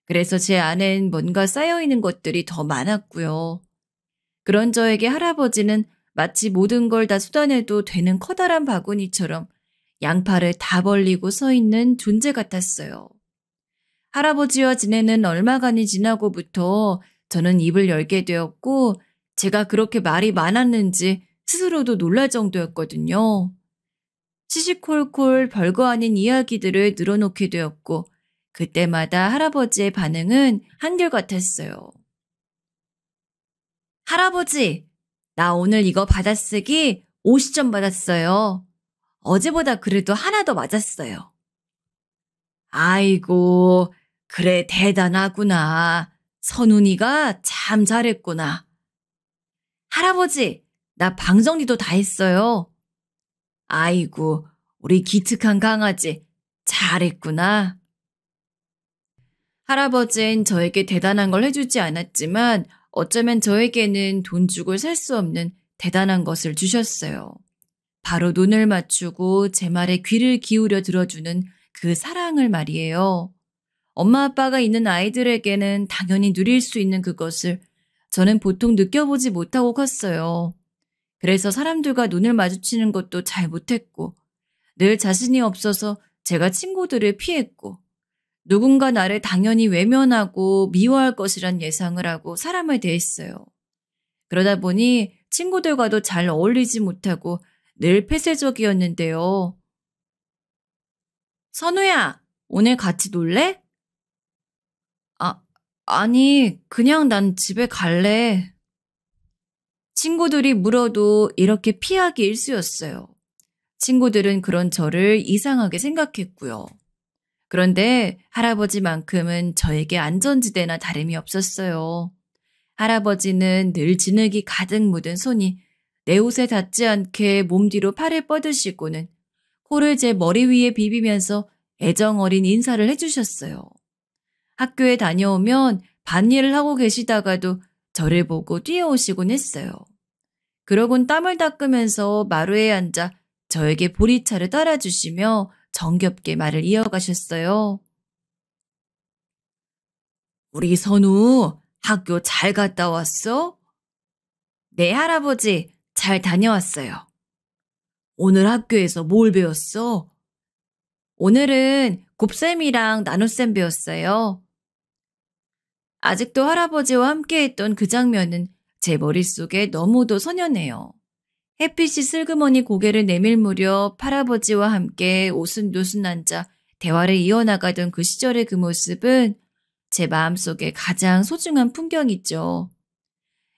A: 그래서 제 안엔 뭔가 쌓여있는 것들이 더 많았고요. 그런 저에게 할아버지는 마치 모든 걸 다 쏟아내도 되는 커다란 바구니처럼 양팔을 다 벌리고 서 있는 존재 같았어요. 할아버지와 지내는 얼마간이 지나고부터 저는 입을 열게 되었고 제가 그렇게 말이 많았는지 스스로도 놀랄 정도였거든요. 시시콜콜 별거 아닌 이야기들을 늘어놓게 되었고 그때마다 할아버지의 반응은 한결같았어요. 할아버지, 나 오늘 이거 받아쓰기 50점 받았어요. 어제보다 그래도 하나 더 맞았어요. 아이고, 그래 대단하구나. 선훈이가 참 잘했구나. 할아버지, 나 방정리도 다 했어요. 아이고, 우리 기특한 강아지 잘했구나. 할아버지는 저에게 대단한 걸 해주지 않았지만 어쩌면 저에게는 돈 주고 살 수 없는 대단한 것을 주셨어요. 바로 눈을 맞추고 제 말에 귀를 기울여 들어주는 그 사랑을 말이에요. 엄마 아빠가 있는 아이들에게는 당연히 누릴 수 있는 그것을 저는 보통 느껴보지 못하고 컸어요. 그래서 사람들과 눈을 마주치는 것도 잘 못했고 늘 자신이 없어서 제가 친구들을 피했고 누군가 나를 당연히 외면하고 미워할 것이란 예상을 하고 사람을 대했어요. 그러다 보니 친구들과도 잘 어울리지 못하고 늘 폐쇄적이었는데요. 선우야, 오늘 같이 놀래? 아, 아니, 그냥 난 집에 갈래. 친구들이 물어도 이렇게 피하기 일쑤였어요. 친구들은 그런 저를 이상하게 생각했고요. 그런데 할아버지만큼은 저에게 안전지대나 다름이 없었어요. 할아버지는 늘 진흙이 가득 묻은 손이 내 옷에 닿지 않게 몸 뒤로 팔을 뻗으시고는 코를 제 머리 위에 비비면서 애정어린 인사를 해주셨어요. 학교에 다녀오면 밭일을 하고 계시다가도 저를 보고 뛰어오시곤 했어요. 그러곤 땀을 닦으면서 마루에 앉아 저에게 보리차를 따라주시며 정겹게 말을 이어가셨어요. 우리 선우 학교 잘 갔다 왔어? 네, 할아버지. 잘 다녀왔어요. 오늘 학교에서 뭘 배웠어? 오늘은 곱셈이랑 나눗셈 배웠어요. 아직도 할아버지와 함께했던 그 장면은 제 머릿속에 너무도 선연해요. 햇빛이 슬그머니 고개를 내밀 무렵 할아버지와 함께 오순도순 앉아 대화를 이어나가던 그 시절의 그 모습은 제 마음속에 가장 소중한 풍경이죠.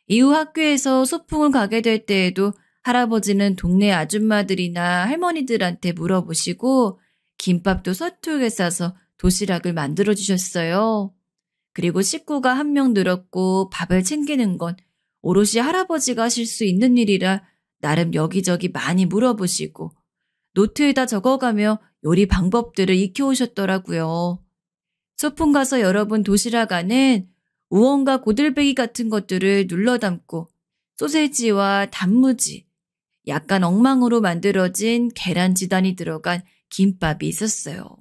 A: 이후 학교에서 소풍을 가게 될 때에도 할아버지는 동네 아줌마들이나 할머니들한테 물어보시고 김밥도 서툴게 싸서 도시락을 만들어 주셨어요. 그리고 식구가 한 명 늘었고 밥을 챙기는 건 오롯이 할아버지가 하실 수 있는 일이라 나름 여기저기 많이 물어보시고 노트에다 적어가며 요리 방법들을 익혀오셨더라고요. 소풍 가서 여러 번 도시락 안엔 우엉과 고들빼기 같은 것들을 눌러 담고 소세지와 단무지, 약간 엉망으로 만들어진 계란 지단이 들어간 김밥이 있었어요.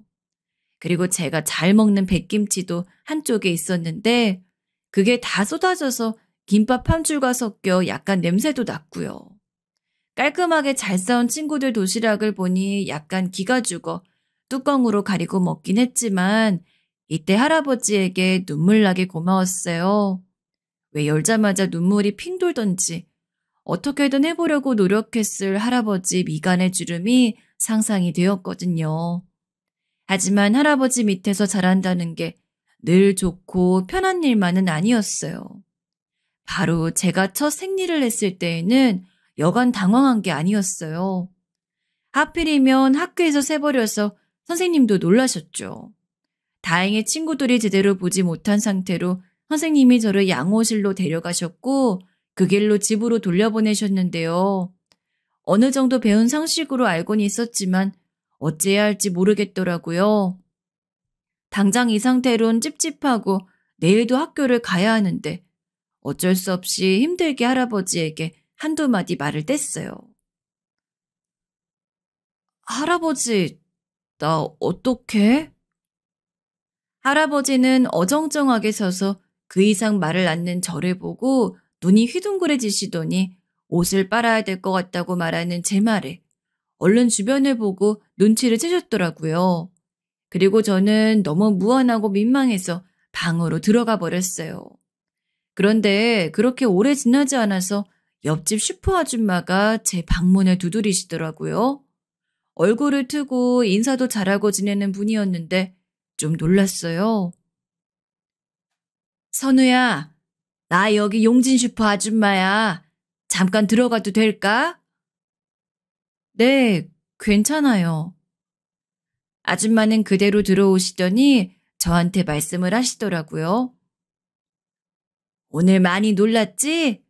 A: 그리고 제가 잘 먹는 백김치도 한쪽에 있었는데 그게 다 쏟아져서 김밥 한 줄과 섞여 약간 냄새도 났고요. 깔끔하게 잘 싸운 친구들 도시락을 보니 약간 기가 죽어 뚜껑으로 가리고 먹긴 했지만 이때 할아버지에게 눈물 나게 고마웠어요. 왜 열자마자 눈물이 핑 돌던지 어떻게든 해보려고 노력했을 할아버지 미간의 주름이 상상이 되었거든요. 하지만 할아버지 밑에서 자란다는 게 늘 좋고 편한 일만은 아니었어요. 바로 제가 첫 생리를 했을 때에는 여간 당황한 게 아니었어요. 하필이면 학교에서 새버려서 선생님도 놀라셨죠. 다행히 친구들이 제대로 보지 못한 상태로 선생님이 저를 양호실로 데려가셨고 그 길로 집으로 돌려보내셨는데요. 어느 정도 배운 상식으로 알고는 있었지만 어찌해야 할지 모르겠더라고요. 당장 이 상태론 찝찝하고 내일도 학교를 가야 하는데 어쩔 수 없이 힘들게 할아버지에게 한두 마디 말을 뗐어요. 할아버지, 나 어떡해? 할아버지는 어정쩡하게 서서 그 이상 말을 않는 저를 보고 눈이 휘둥그레지시더니 옷을 빨아야 될 것 같다고 말하는 제 말에 얼른 주변을 보고 눈치를 채셨더라고요. 그리고 저는 너무 무안하고 민망해서 방으로 들어가 버렸어요. 그런데 그렇게 오래 지나지 않아서 옆집 슈퍼 아줌마가 제 방문을 두드리시더라고요. 얼굴을 트고 인사도 잘하고 지내는 분이었는데 좀 놀랐어요. 선우야, 나 여기 용진 슈퍼 아줌마야. 잠깐 들어가도 될까? 네, 괜찮아요. 아줌마는 그대로 들어오시더니 저한테 말씀을 하시더라고요. 오늘 많이 놀랐지?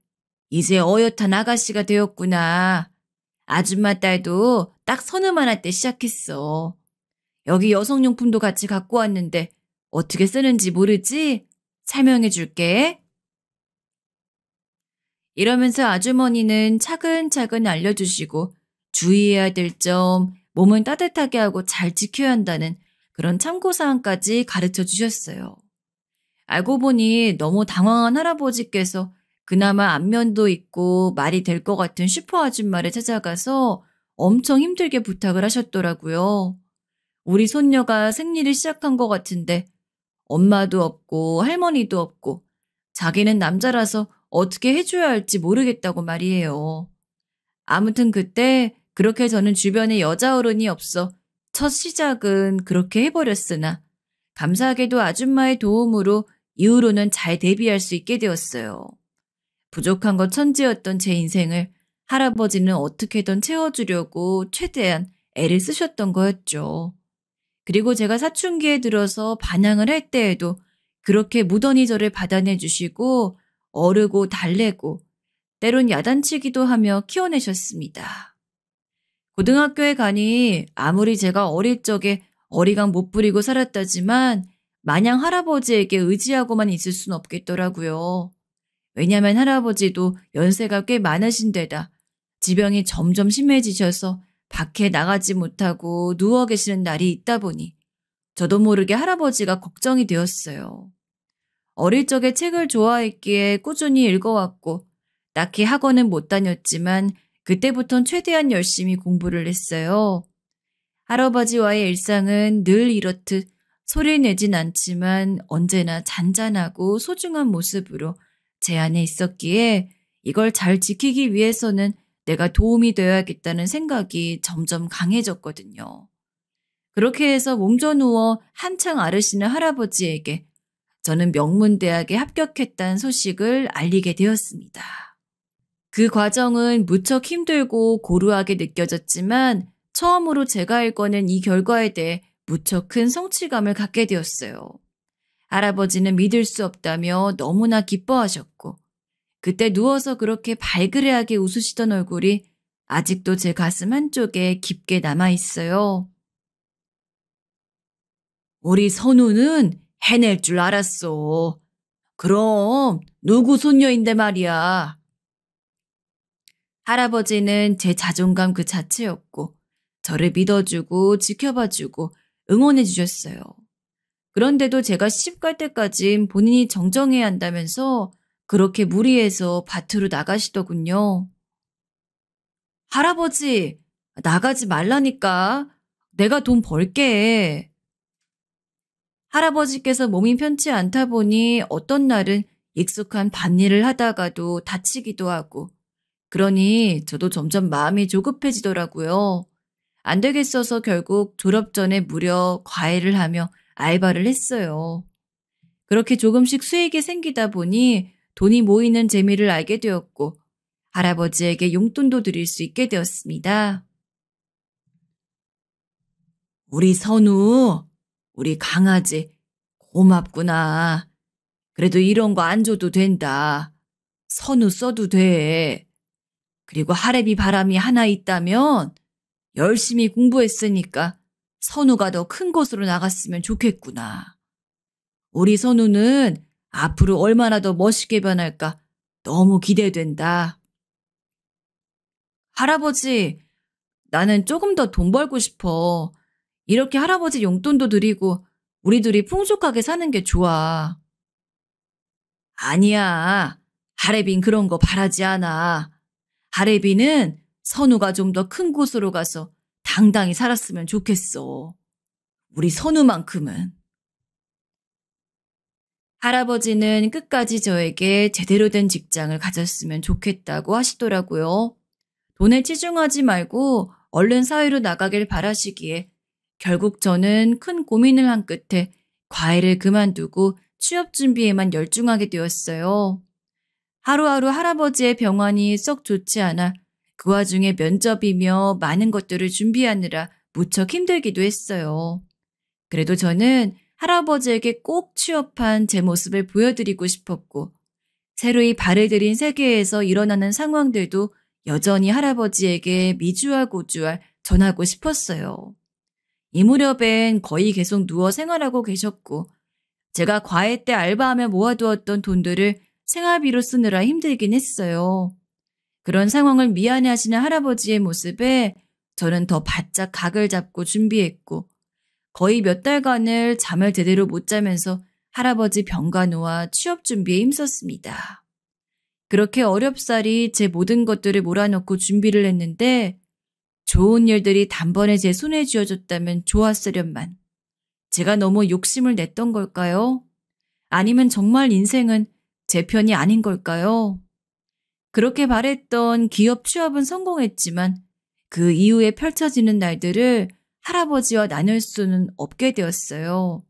A: 이제 어엿한 아가씨가 되었구나. 아줌마 딸도 딱 서너만 할 때 시작했어. 여기 여성용품도 같이 갖고 왔는데 어떻게 쓰는지 모르지? 설명해 줄게. 이러면서 아주머니는 차근차근 알려주시고 주의해야 될 점, 몸은 따뜻하게 하고 잘 지켜야 한다는 그런 참고사항까지 가르쳐 주셨어요. 알고 보니 너무 당황한 할아버지께서 그나마 안면도 있고 말이 될 것 같은 슈퍼 아줌마를 찾아가서 엄청 힘들게 부탁을 하셨더라고요. 우리 손녀가 생리를 시작한 것 같은데 엄마도 없고 할머니도 없고 자기는 남자라서 어떻게 해줘야 할지 모르겠다고 말이에요. 아무튼 그때 그렇게 저는 주변에 여자 어른이 없어 첫 시작은 그렇게 해버렸으나 감사하게도 아줌마의 도움으로 이후로는 잘 대비할 수 있게 되었어요. 부족한 것 천지였던 제 인생을 할아버지는 어떻게든 채워주려고 최대한 애를 쓰셨던 거였죠. 그리고 제가 사춘기에 들어서 반항을 할 때에도 그렇게 무던히 저를 받아내 주시고 어르고 달래고 때론 야단치기도 하며 키워내셨습니다. 고등학교에 가니 아무리 제가 어릴 적에 어리광 못 부리고 살았다지만 마냥 할아버지에게 의지하고만 있을 순 없겠더라고요. 왜냐면 할아버지도 연세가 꽤 많으신 데다 지병이 점점 심해지셔서 밖에 나가지 못하고 누워 계시는 날이 있다 보니 저도 모르게 할아버지가 걱정이 되었어요. 어릴 적에 책을 좋아했기에 꾸준히 읽어왔고 딱히 학원은 못 다녔지만 그때부턴 최대한 열심히 공부를 했어요. 할아버지와의 일상은 늘 이렇듯 소리를 내진 않지만 언제나 잔잔하고 소중한 모습으로 제 안에 있었기에 이걸 잘 지키기 위해서는 내가 도움이 되어야겠다는 생각이 점점 강해졌거든요. 그렇게 해서 몸져 누워 한창 앓으시는 할아버지에게 저는 명문대학에 합격했다는 소식을 알리게 되었습니다. 그 과정은 무척 힘들고 고루하게 느껴졌지만 처음으로 제가 읽어낸 이 결과에 대해 무척 큰 성취감을 갖게 되었어요. 할아버지는 믿을 수 없다며 너무나 기뻐하셨고 그때 누워서 그렇게 발그레하게 웃으시던 얼굴이 아직도 제 가슴 한쪽에 깊게 남아있어요. 우리 선우는 해낼 줄 알았어. 그럼 누구 손녀인데 말이야. 할아버지는 제 자존감 그 자체였고 저를 믿어주고 지켜봐주고 응원해주셨어요. 그런데도 제가 시집갈 때까진 본인이 정정해야 한다면서 그렇게 무리해서 밭으로 나가시더군요. 할아버지, 나가지 말라니까. 내가 돈 벌게. 할아버지께서 몸이 편치 않다 보니 어떤 날은 익숙한 밭일을 하다가도 다치기도 하고 그러니 저도 점점 마음이 조급해지더라고요. 안 되겠어서 결국 졸업 전에 무려 과외를 하며 알바를 했어요. 그렇게 조금씩 수익이 생기다 보니 돈이 모이는 재미를 알게 되었고 할아버지에게 용돈도 드릴 수 있게 되었습니다. 우리 선우, 우리 강아지 고맙구나. 그래도 이런 거 안 줘도 된다. 선우 써도 돼. 그리고 하래비 바람이 하나 있다면 열심히 공부했으니까 선우가 더 큰 곳으로 나갔으면 좋겠구나. 우리 선우는 앞으로 얼마나 더 멋있게 변할까 너무 기대된다. 할아버지, 나는 조금 더 돈 벌고 싶어. 이렇게 할아버지 용돈도 드리고 우리 둘이 풍족하게 사는 게 좋아. 아니야. 하래빈 그런 거 바라지 않아. 하래빈은 선우가 좀 더 큰 곳으로 가서 당당히 살았으면 좋겠어. 우리 선우만큼은. 할아버지는 끝까지 저에게 제대로 된 직장을 가졌으면 좋겠다고 하시더라고요. 돈에 치중하지 말고 얼른 사회로 나가길 바라시기에 결국 저는 큰 고민을 한 끝에 과외를 그만두고 취업 준비에만 열중하게 되었어요. 하루하루 할아버지의 병환이 썩 좋지 않아 그 와중에 면접이며 많은 것들을 준비하느라 무척 힘들기도 했어요. 그래도 저는 할아버지에게 꼭 취업한 제 모습을 보여드리고 싶었고 새로이 발을 들인 세계에서 일어나는 상황들도 여전히 할아버지에게 미주알고주알 전하고 싶었어요. 이 무렵엔 거의 계속 누워 생활하고 계셨고 제가 과외 때 알바하며 모아두었던 돈들을 생활비로 쓰느라 힘들긴 했어요. 그런 상황을 미안해하시는 할아버지의 모습에 저는 더 바짝 각을 잡고 준비했고 거의 몇 달간을 잠을 제대로 못 자면서 할아버지 병간호와 취업 준비에 힘썼습니다. 그렇게 어렵사리 제 모든 것들을 몰아넣고 준비를 했는데 좋은 일들이 단번에 제 손에 쥐어졌다면 좋았으련만 제가 너무 욕심을 냈던 걸까요? 아니면 정말 인생은 제 편이 아닌 걸까요? 그렇게 바랬던 기업 취업은 성공했지만 그 이후에 펼쳐지는 날들을 할아버지와 나눌 수는 없게 되었어요.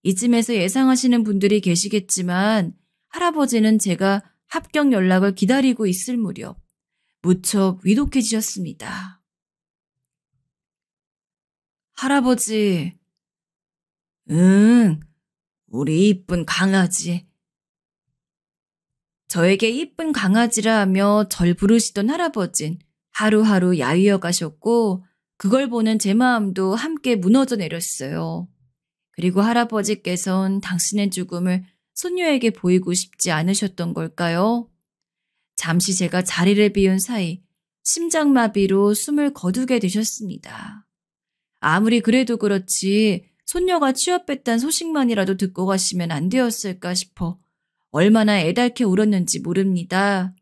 A: 이쯤에서 예상하시는 분들이 계시겠지만 할아버지는 제가 합격 연락을 기다리고 있을 무렵 무척 위독해지셨습니다. 할아버지, 응, 우리 이쁜 강아지. 저에게 이쁜 강아지라 하며 절 부르시던 할아버진 하루하루 야위어 가셨고 그걸 보는 제 마음도 함께 무너져 내렸어요. 그리고 할아버지께선 당신의 죽음을 손녀에게 보이고 싶지 않으셨던 걸까요? 잠시 제가 자리를 비운 사이 심장마비로 숨을 거두게 되셨습니다. 아무리 그래도 그렇지 손녀가 취업했다는 소식만이라도 듣고 가시면 안 되었을까 싶어 얼마나 애달게 울었는지 모릅니다.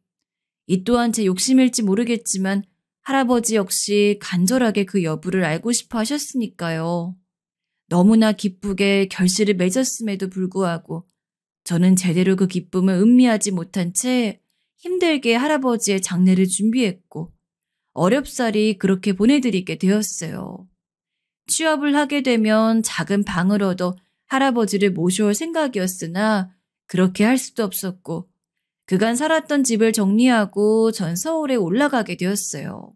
A: 이 또한 제 욕심일지 모르겠지만 할아버지 역시 간절하게 그 여부를 알고 싶어 하셨으니까요. 너무나 기쁘게 결실을 맺었음에도 불구하고 저는 제대로 그 기쁨을 음미하지 못한 채 힘들게 할아버지의 장례를 준비했고 어렵사리 그렇게 보내드리게 되었어요. 취업을 하게 되면 작은 방을 얻어 할아버지를 모셔올 생각이었으나 그렇게 할 수도 없었고 그간 살았던 집을 정리하고 전 서울에 올라가게 되었어요.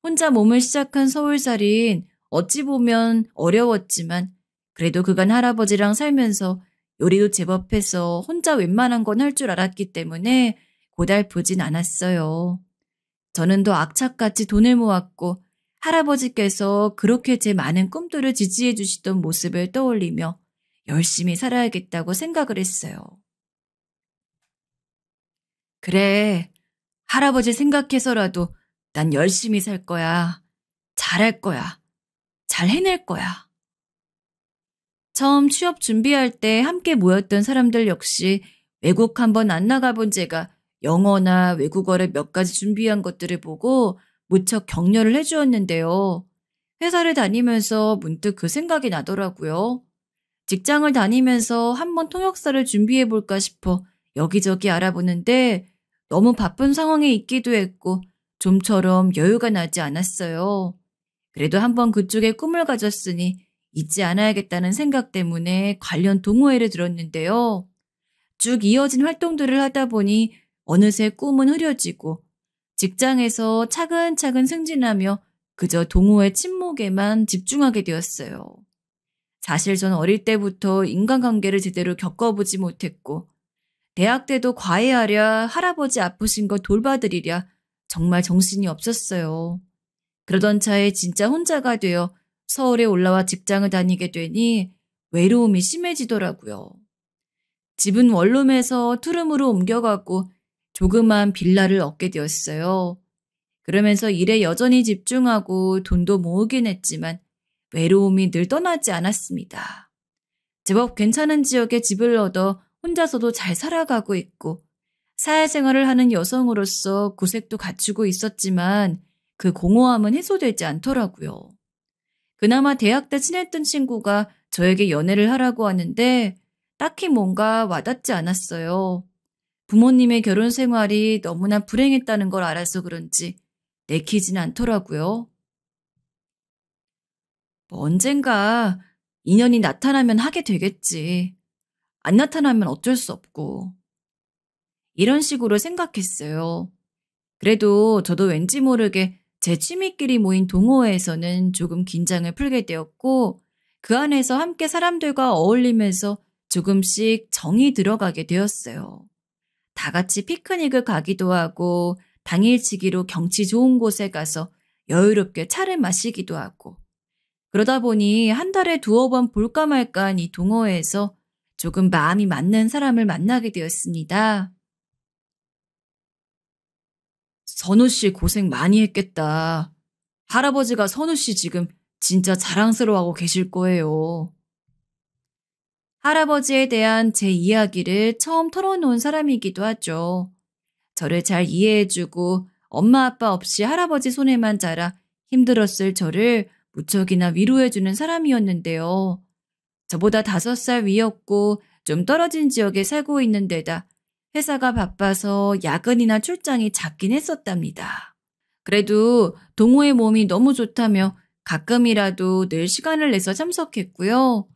A: 혼자 몸을 시작한 서울살이는 어찌 보면 어려웠지만 그래도 그간 할아버지랑 살면서 요리도 제법 해서 혼자 웬만한 건 할 줄 알았기 때문에 고달프진 않았어요. 저는 더 악착같이 돈을 모았고 할아버지께서 그렇게 제 많은 꿈들을 지지해 주시던 모습을 떠올리며 열심히 살아야겠다고 생각을 했어요. 그래, 할아버지 생각해서라도 난 열심히 살 거야. 잘할 거야. 잘 해낼 거야. 처음 취업 준비할 때 함께 모였던 사람들 역시 외국 한번 안 나가본 제가 영어나 외국어를 몇 가지 준비한 것들을 보고 무척 격려를 해주었는데요. 회사를 다니면서 문득 그 생각이 나더라고요. 직장을 다니면서 한번 통역사를 준비해볼까 싶어 여기저기 알아보는데 너무 바쁜 상황에 있기도 했고 좀처럼 여유가 나지 않았어요. 그래도 한번 그쪽에 꿈을 가졌으니 잊지 않아야겠다는 생각 때문에 관련 동호회를 들었는데요. 쭉 이어진 활동들을 하다 보니 어느새 꿈은 흐려지고 직장에서 차근차근 승진하며 그저 동호회 친목에만 집중하게 되었어요. 사실 전 어릴 때부터 인간관계를 제대로 겪어보지 못했고 대학 때도 과외하랴 할아버지 아프신 거 돌봐드리랴 정말 정신이 없었어요. 그러던 차에 진짜 혼자가 되어 서울에 올라와 직장을 다니게 되니 외로움이 심해지더라고요. 집은 원룸에서 투룸으로 옮겨가고 조그만 빌라를 얻게 되었어요. 그러면서 일에 여전히 집중하고 돈도 모으긴 했지만 외로움이 늘 떠나지 않았습니다. 제법 괜찮은 지역에 집을 얻어 혼자서도 잘 살아가고 있고 사회생활을 하는 여성으로서 구색도 갖추고 있었지만 그 공허함은 해소되지 않더라고요. 그나마 대학 때 친했던 친구가 저에게 연애를 하라고 하는데 딱히 뭔가 와닿지 않았어요. 부모님의 결혼 생활이 너무나 불행했다는 걸 알아서 그런지 내키진 않더라고요. 뭐 언젠가 인연이 나타나면 하게 되겠지. 안 나타나면 어쩔 수 없고. 이런 식으로 생각했어요. 그래도 저도 왠지 모르게 제 취미끼리 모인 동호회에서는 조금 긴장을 풀게 되었고 그 안에서 함께 사람들과 어울리면서 조금씩 정이 들어가게 되었어요. 다 같이 피크닉을 가기도 하고 당일치기로 경치 좋은 곳에 가서 여유롭게 차를 마시기도 하고 그러다 보니 한 달에 두어 번 볼까 말까한 이 동호회에서 조금 마음이 맞는 사람을 만나게 되었습니다. 선우 씨 고생 많이 했겠다. 할아버지가 선우 씨 지금 진짜 자랑스러워하고 계실 거예요. 할아버지에 대한 제 이야기를 처음 털어놓은 사람이기도 하죠. 저를 잘 이해해주고 엄마 아빠 없이 할아버지 손에만 자라 힘들었을 저를 무척이나 위로해주는 사람이었는데요. 저보다 5살 위였고 좀 떨어진 지역에 살고 있는 데다 회사가 바빠서 야근이나 출장이 잦긴 했었답니다. 그래도 동호회 몸이 너무 좋다며 가끔이라도 늘 시간을 내서 참석했고요.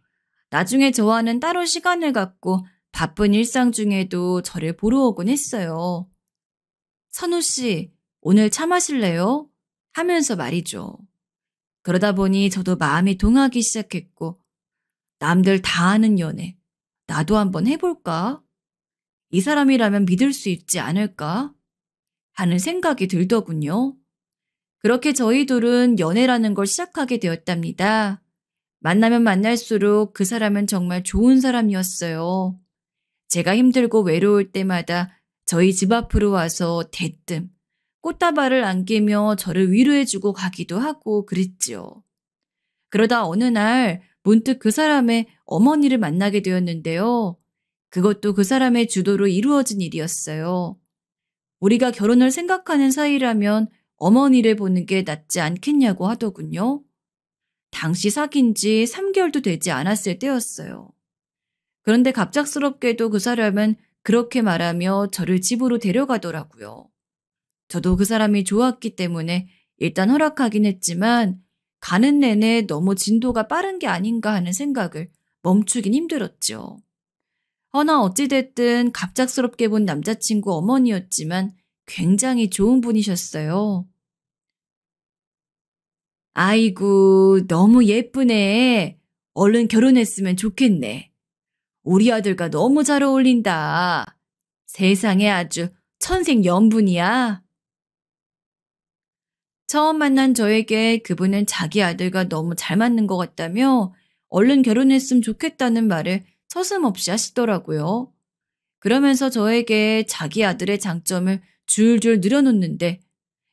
A: 나중에 저와는 따로 시간을 갖고 바쁜 일상 중에도 저를 보러 오곤 했어요. 선우 씨, 오늘 차 마실래요? 하면서 말이죠. 그러다 보니 저도 마음이 동하기 시작했고, 남들 다 하는 연애, 나도 한번 해볼까? 이 사람이라면 믿을 수 있지 않을까? 하는 생각이 들더군요. 그렇게 저희 둘은 연애라는 걸 시작하게 되었답니다. 만나면 만날수록 그 사람은 정말 좋은 사람이었어요. 제가 힘들고 외로울 때마다 저희 집 앞으로 와서 대뜸 꽃다발을 안기며 저를 위로해주고 가기도 하고 그랬지요. 그러다 어느 날 문득 그 사람의 어머니를 만나게 되었는데요. 그것도 그 사람의 주도로 이루어진 일이었어요. 우리가 결혼을 생각하는 사이라면 어머니를 보는 게 낫지 않겠냐고 하더군요. 당시 사귄 지 3개월도 되지 않았을 때였어요. 그런데 갑작스럽게도 그 사람은 그렇게 말하며 저를 집으로 데려가더라고요. 저도 그 사람이 좋았기 때문에 일단 허락하긴 했지만 가는 내내 너무 진도가 빠른 게 아닌가 하는 생각을 멈추긴 힘들었죠. 허나 어찌됐든 갑작스럽게 본 남자친구 어머니였지만 굉장히 좋은 분이셨어요. 아이고, 너무 예쁘네. 얼른 결혼했으면 좋겠네. 우리 아들과 너무 잘 어울린다. 세상에 아주 천생연분이야. 처음 만난 저에게 그분은 자기 아들과 너무 잘 맞는 것 같다며 얼른 결혼했으면 좋겠다는 말을 서슴없이 하시더라고요. 그러면서 저에게 자기 아들의 장점을 줄줄 늘어놓는데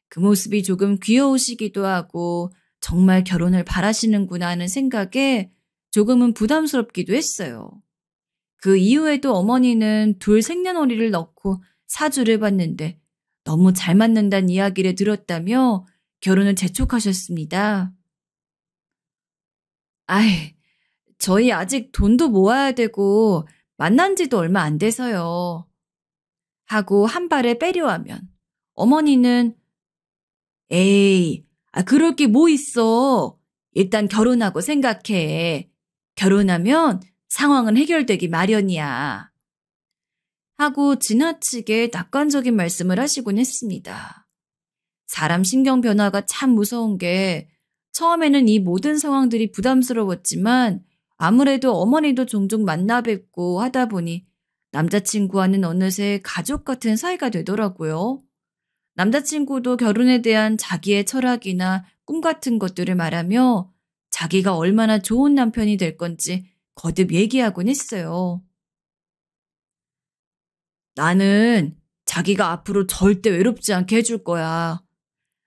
A: 그 모습이 조금 귀여우시기도 하고 정말 결혼을 바라시는구나 하는 생각에 조금은 부담스럽기도 했어요. 그 이후에도 어머니는 둘 생년월일을 넣고 사주를 봤는데 너무 잘 맞는다는 이야기를 들었다며 결혼을 재촉하셨습니다. 아이, 저희 아직 돈도 모아야 되고 만난 지도 얼마 안 돼서요. 하고 한 발을 빼려 하면 어머니는 에이, 그럴 게 뭐 있어. 일단 결혼하고 생각해. 결혼하면 상황은 해결되기 마련이야. 하고 지나치게 낙관적인 말씀을 하시곤 했습니다. 사람 신경 변화가 참 무서운 게 처음에는 이 모든 상황들이 부담스러웠지만 아무래도 어머니도 종종 만나 뵙고 하다 보니 남자친구와는 어느새 가족 같은 사이가 되더라고요. 남자친구도 결혼에 대한 자기의 철학이나 꿈 같은 것들을 말하며 자기가 얼마나 좋은 남편이 될 건지 거듭 얘기하곤 했어요. 나는 자기가 앞으로 절대 외롭지 않게 해줄 거야.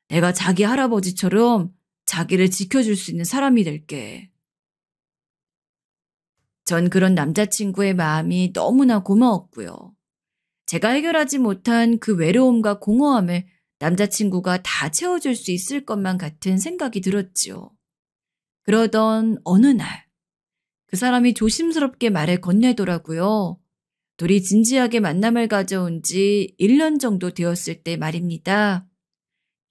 A: 내가 자기 할아버지처럼 자기를 지켜줄 수 있는 사람이 될게. 전 그런 남자친구의 마음이 너무나 고마웠고요. 제가 해결하지 못한 그 외로움과 공허함을 남자친구가 다 채워줄 수 있을 것만 같은 생각이 들었지요. 그러던 어느 날, 그 사람이 조심스럽게 말을 건네더라고요. 둘이 진지하게 만남을 가져온 지 1년 정도 되었을 때 말입니다.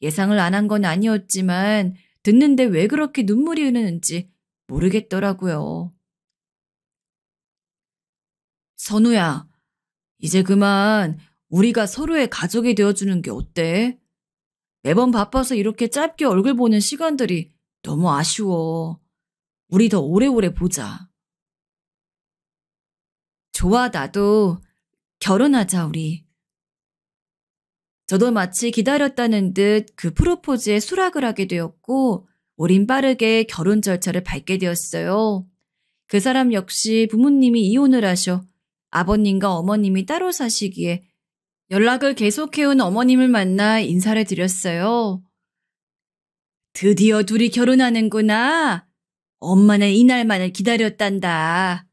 A: 예상을 안 한 건 아니었지만 듣는데 왜 그렇게 눈물이 흐르는지 모르겠더라고요. 선우야, 이제 그만 우리가 서로의 가족이 되어주는 게 어때? 매번 바빠서 이렇게 짧게 얼굴 보는 시간들이 너무 아쉬워. 우리 더 오래오래 보자. 좋아, 나도. 결혼하자, 우리. 저도 마치 기다렸다는 듯 그 프로포즈에 수락을 하게 되었고, 우린 빠르게 결혼 절차를 밟게 되었어요. 그 사람 역시 부모님이 이혼을 하셔 아버님과 어머님이 따로 사시기에 연락을 계속해온 어머님을 만나 인사를 드렸어요. 드디어 둘이 결혼하는구나. 엄마는 이날만을 기다렸단다.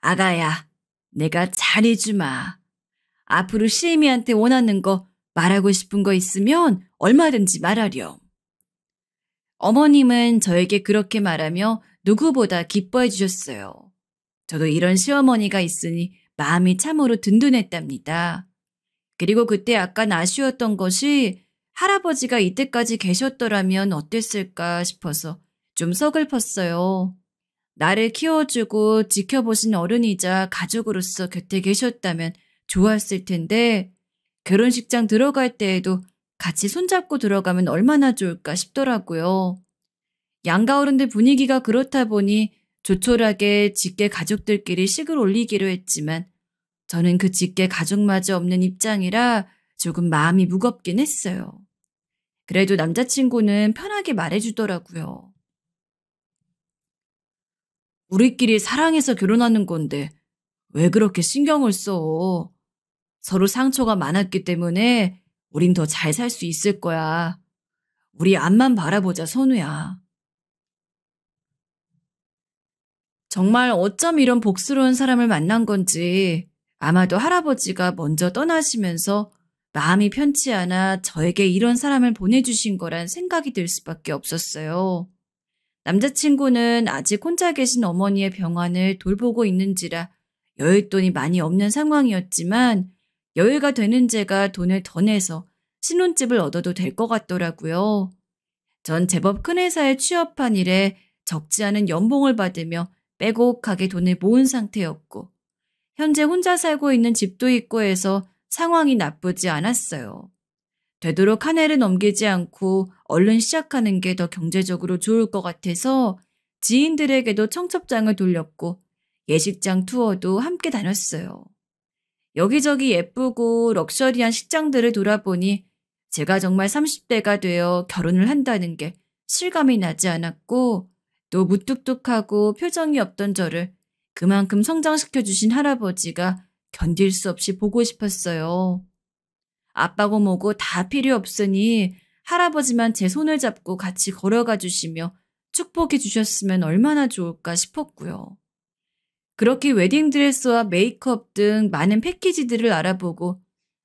A: 아가야, 내가 잘해주마. 앞으로 시애미한테 원하는 거 말하고 싶은 거 있으면 얼마든지 말하렴. 어머님은 저에게 그렇게 말하며 누구보다 기뻐해 주셨어요. 저도 이런 시어머니가 있으니 마음이 참으로 든든했답니다. 그리고 그때 약간 아쉬웠던 것이 할아버지가 이때까지 계셨더라면 어땠을까 싶어서 좀 서글펐어요. 나를 키워주고 지켜보신 어른이자 가족으로서 곁에 계셨다면 좋았을 텐데 결혼식장 들어갈 때에도 같이 손잡고 들어가면 얼마나 좋을까 싶더라고요. 양가 어른들 분위기가 그렇다 보니 조촐하게 직계 가족들끼리 식을 올리기로 했지만 저는 그 직계 가족마저 없는 입장이라 조금 마음이 무겁긴 했어요. 그래도 남자친구는 편하게 말해주더라고요. 우리끼리 사랑해서 결혼하는 건데 왜 그렇게 신경을 써? 서로 상처가 많았기 때문에 우린 더 잘 살 수 있을 거야. 우리 앞만 바라보자, 선우야. 정말 어쩜 이런 복스러운 사람을 만난 건지 아마도 할아버지가 먼저 떠나시면서 마음이 편치 않아 저에게 이런 사람을 보내주신 거란 생각이 들 수밖에 없었어요. 남자친구는 아직 혼자 계신 어머니의 병환을 돌보고 있는지라 여윳돈이 많이 없는 상황이었지만 여유가 되는 제가 돈을 더 내서 신혼집을 얻어도 될 것 같더라고요. 전 제법 큰 회사에 취업한 일에 적지 않은 연봉을 받으며 빼곡하게 돈을 모은 상태였고 현재 혼자 살고 있는 집도 있고 해서 상황이 나쁘지 않았어요. 되도록 한 해를 넘기지 않고 얼른 시작하는 게 더 경제적으로 좋을 것 같아서 지인들에게도 청첩장을 돌렸고 예식장 투어도 함께 다녔어요. 여기저기 예쁘고 럭셔리한 식장들을 돌아보니 제가 정말 30대가 되어 결혼을 한다는 게 실감이 나지 않았고 또 무뚝뚝하고 표정이 없던 저를 그만큼 성장시켜주신 할아버지가 견딜 수 없이 보고 싶었어요. 아빠고 뭐고 다 필요 없으니 할아버지만 제 손을 잡고 같이 걸어가 주시며 축복해 주셨으면 얼마나 좋을까 싶었고요. 그렇게 웨딩드레스와 메이크업 등 많은 패키지들을 알아보고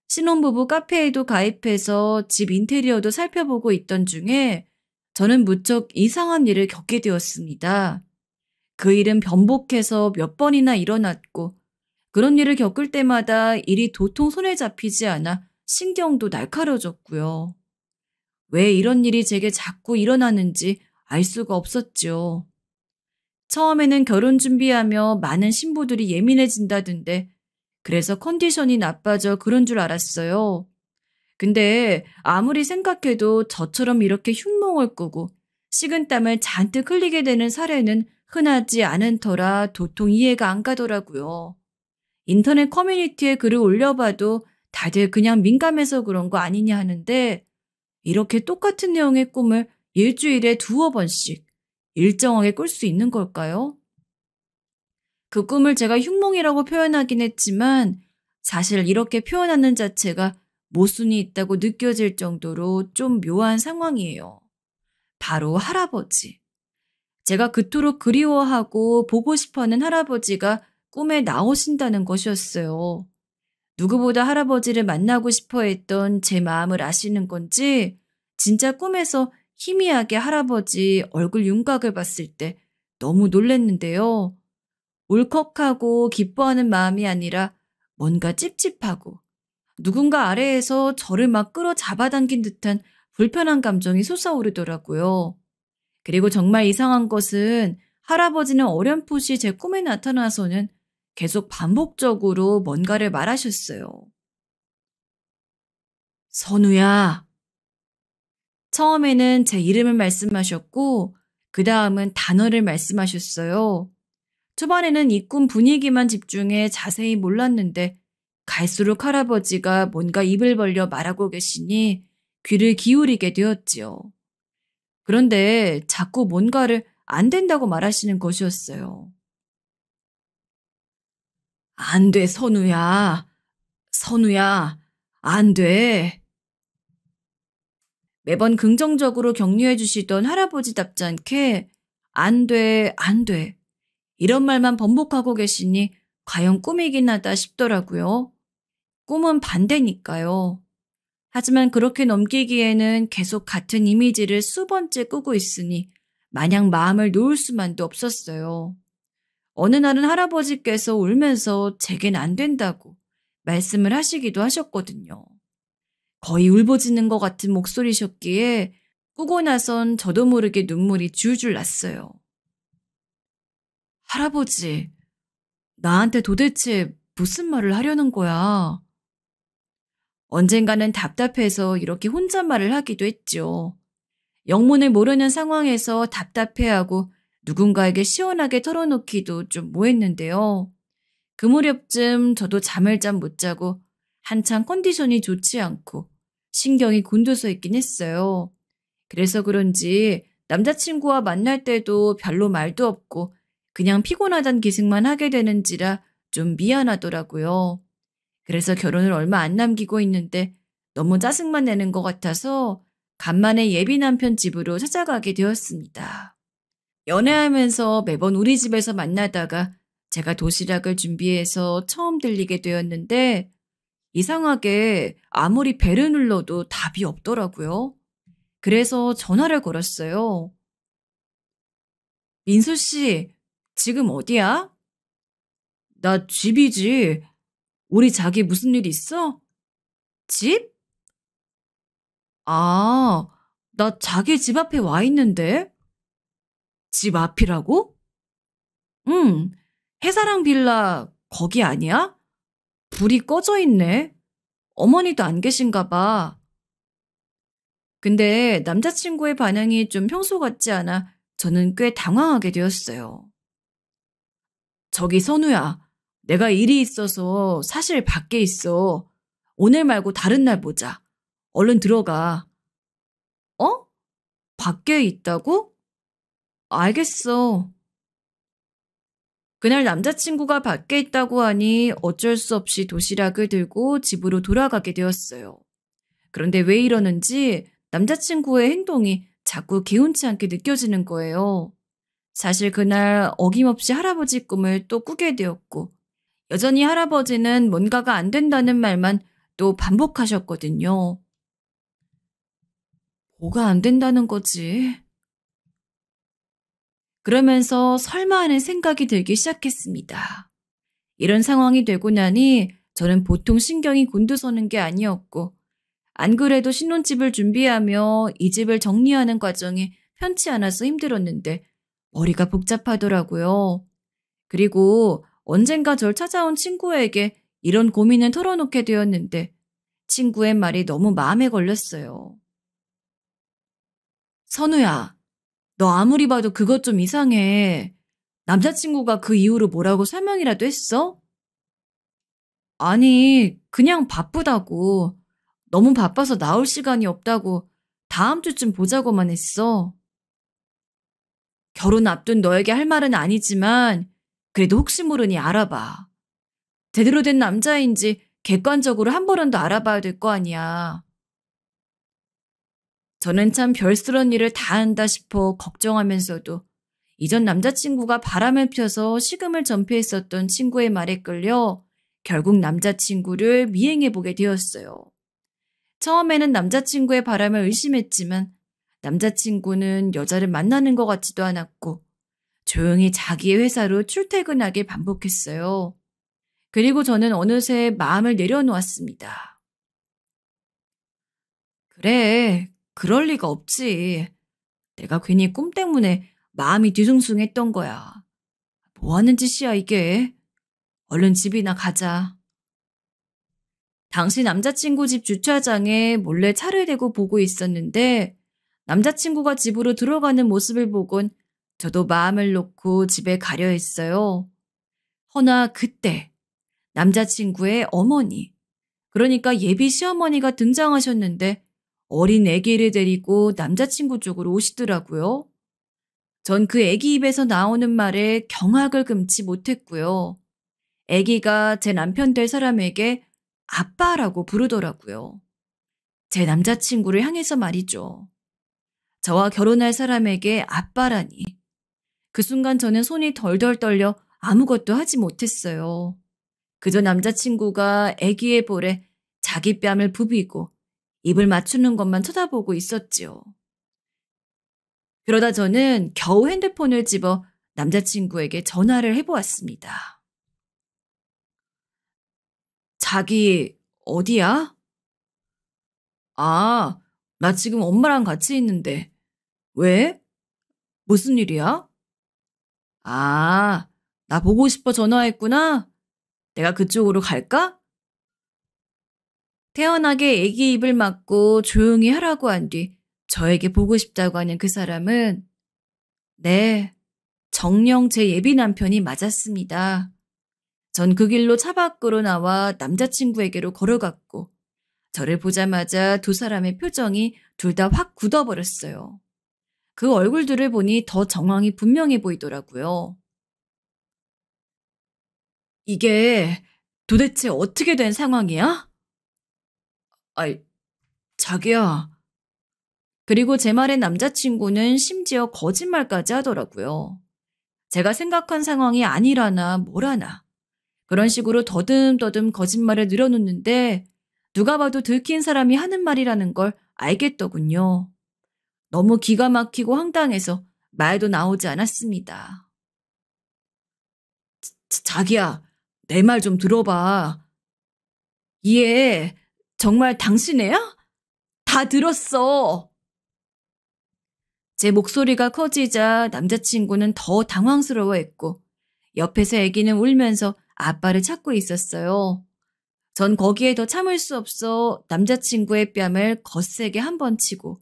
A: 신혼부부 카페에도 가입해서 집 인테리어도 살펴보고 있던 중에 저는 무척 이상한 일을 겪게 되었습니다. 그 일은 번복해서 몇 번이나 일어났고 그런 일을 겪을 때마다 일이 도통 손에 잡히지 않아 신경도 날카로워졌고요. 왜 이런 일이 제게 자꾸 일어나는지 알 수가 없었죠. 처음에는 결혼 준비하며 많은 신부들이 예민해진다던데 그래서 컨디션이 나빠져 그런 줄 알았어요. 근데 아무리 생각해도 저처럼 이렇게 흉몽을 꾸고 식은땀을 잔뜩 흘리게 되는 사례는 흔하지 않은 터라 도통 이해가 안 가더라고요. 인터넷 커뮤니티에 글을 올려봐도 다들 그냥 민감해서 그런 거 아니냐 하는데 이렇게 똑같은 내용의 꿈을 일주일에 2-5번씩 일정하게 꿀 수 있는 걸까요? 그 꿈을 제가 흉몽이라고 표현하긴 했지만 사실 이렇게 표현하는 자체가 모순이 있다고 느껴질 정도로 좀 묘한 상황이에요. 바로 할아버지. 제가 그토록 그리워하고 보고 싶어하는 할아버지가 꿈에 나오신다는 것이었어요. 누구보다 할아버지를 만나고 싶어 했던 제 마음을 아시는 건지 진짜 꿈에서 희미하게 할아버지 얼굴 윤곽을 봤을 때 너무 놀랐는데요. 울컥하고 기뻐하는 마음이 아니라 뭔가 찝찝하고 누군가 아래에서 저를 막 끌어 잡아당긴 듯한 불편한 감정이 솟아오르더라고요. 그리고 정말 이상한 것은 할아버지는 어렴풋이 제 꿈에 나타나서는 계속 반복적으로 뭔가를 말하셨어요. 선우야. 처음에는 제 이름을 말씀하셨고 그 다음은 단어를 말씀하셨어요. 초반에는 이 꿈 분위기만 집중해 자세히 몰랐는데 갈수록 할아버지가 뭔가 입을 벌려 말하고 계시니 귀를 기울이게 되었지요. 그런데 자꾸 뭔가를 안 된다고 말하시는 것이었어요. 안 돼, 선우야. 선우야, 안 돼. 매번 긍정적으로 격려해 주시던 할아버지답지 않게 안 돼, 안 돼. 이런 말만 번복하고 계시니 과연 꿈이긴 하다 싶더라고요. 꿈은 반대니까요. 하지만 그렇게 넘기기에는 계속 같은 이미지를 수번째 꾸고 있으니 마냥 마음을 놓을 수만도 없었어요. 어느 날은 할아버지께서 울면서 제겐 안 된다고 말씀을 하시기도 하셨거든요. 거의 울부짖는 것 같은 목소리셨기에 꾸고 나선 저도 모르게 눈물이 줄줄 났어요. 할아버지, 나한테 도대체 무슨 말을 하려는 거야? 언젠가는 답답해서 이렇게 혼잣말을 하기도 했죠. 영문을 모르는 상황에서 답답해하고 누군가에게 시원하게 털어놓기도 좀 뭐했는데요. 그 무렵쯤 저도 잠을 잠 못 자고 한창 컨디션이 좋지 않고 신경이 곤두서 있긴 했어요. 그래서 그런지 남자친구와 만날 때도 별로 말도 없고 그냥 피곤하단 기색만 하게 되는지라 좀 미안하더라고요. 그래서 결혼을 얼마 안 남기고 있는데 너무 짜증만 내는 것 같아서 간만에 예비 남편 집으로 찾아가게 되었습니다. 연애하면서 매번 우리 집에서 만나다가 제가 도시락을 준비해서 처음 들리게 되었는데 이상하게 아무리 배를 눌러도 답이 없더라고요. 그래서 전화를 걸었어요. 민수 씨, 지금 어디야? 나 집이지. 우리 자기 무슨 일 있어? 집? 아, 나 자기 집 앞에 와 있는데? 집 앞이라고? 응, 해사랑 빌라 거기 아니야? 불이 꺼져 있네. 어머니도 안 계신가 봐. 근데 남자친구의 반응이 좀 평소 같지 않아 저는 꽤 당황하게 되었어요. 저기 선우야, 내가 일이 있어서 사실 밖에 있어. 오늘 말고 다른 날 보자. 얼른 들어가. 어? 밖에 있다고? 알겠어. 그날 남자친구가 밖에 있다고 하니 어쩔 수 없이 도시락을 들고 집으로 돌아가게 되었어요. 그런데 왜 이러는지 남자친구의 행동이 자꾸 개운치 않게 느껴지는 거예요. 사실 그날 어김없이 할아버지 꿈을 또 꾸게 되었고 여전히 할아버지는 뭔가가 안 된다는 말만 또 반복하셨거든요. 뭐가 안 된다는 거지? 그러면서 설마 하는 생각이 들기 시작했습니다. 이런 상황이 되고 나니 저는 보통 신경이 곤두서는 게 아니었고 안 그래도 신혼집을 준비하며 이 집을 정리하는 과정이 편치 않아서 힘들었는데 머리가 복잡하더라고요. 그리고 언젠가 절 찾아온 친구에게 이런 고민을 털어놓게 되었는데 친구의 말이 너무 마음에 걸렸어요. 선우야, 너 아무리 봐도 그것 좀 이상해. 남자친구가 그 이후로 뭐라고 설명이라도 했어? 아니, 그냥 바쁘다고. 너무 바빠서 나올 시간이 없다고 다음 주쯤 보자고만 했어. 결혼 앞둔 너에게 할 말은 아니지만 그래도 혹시 모르니 알아봐. 제대로 된 남자인지 객관적으로 한 번은 더 알아봐야 될 거 아니야. 저는 참 별스런 일을 다 한다 싶어 걱정하면서도 이전 남자친구가 바람을 펴서 식음을 전폐했었던 친구의 말에 끌려 결국 남자친구를 미행해보게 되었어요. 처음에는 남자친구의 바람을 의심했지만 남자친구는 여자를 만나는 것 같지도 않았고 조용히 자기의 회사로 출퇴근하길 반복했어요. 그리고 저는 어느새 마음을 내려놓았습니다. 그래, 그럴 리가 없지. 내가 괜히 꿈 때문에 마음이 뒤숭숭했던 거야. 뭐 하는 짓이야 이게. 얼른 집이나 가자. 당시 남자친구 집 주차장에 몰래 차를 대고 보고 있었는데 남자친구가 집으로 들어가는 모습을 보곤 저도 마음을 놓고 집에 가려 했어요. 허나 그때 남자친구의 어머니, 그러니까 예비 시어머니가 등장하셨는데 어린 아기를 데리고 남자친구 쪽으로 오시더라고요. 전 그 아기 입에서 나오는 말에 경악을 금치 못했고요. 아기가 제 남편 될 사람에게 아빠라고 부르더라고요. 제 남자친구를 향해서 말이죠. 저와 결혼할 사람에게 아빠라니. 그 순간 저는 손이 덜덜 떨려 아무것도 하지 못했어요. 그저 남자친구가 아기의 볼에 자기 뺨을 부비고 입을 맞추는 것만 쳐다보고 있었지요. 그러다 저는 겨우 핸드폰을 집어 남자친구에게 전화를 해보았습니다. 자기, 어디야? 아, 나 지금 엄마랑 같이 있는데. 왜? 무슨 일이야? 아, 나 보고 싶어 전화했구나? 내가 그쪽으로 갈까? 태연하게 애기 입을 막고 조용히 하라고 한 뒤 저에게 보고 싶다고 하는 그 사람은 네, 정녕 제 예비 남편이 맞았습니다. 전 그 길로 차 밖으로 나와 남자친구에게로 걸어갔고 저를 보자마자 두 사람의 표정이 둘 다 확 굳어버렸어요. 그 얼굴들을 보니 더 정황이 분명해 보이더라고요. 이게 도대체 어떻게 된 상황이야? 아이, 자기야. 그리고 제 말에 남자친구는 심지어 거짓말까지 하더라고요. 제가 생각한 상황이 아니라나 뭐라나. 그런 식으로 더듬더듬 거짓말을 늘어놓는데 누가 봐도 들킨 사람이 하는 말이라는 걸 알겠더군요. 너무 기가 막히고 황당해서 말도 나오지 않았습니다. 자기야, 내 말 좀 들어봐. 얘 정말 당신 애야? 다 들었어. 제 목소리가 커지자 남자친구는 더 당황스러워했고 옆에서 아기는 울면서 아빠를 찾고 있었어요. 전 거기에 더 참을 수 없어 남자친구의 뺨을 거세게 한 번 치고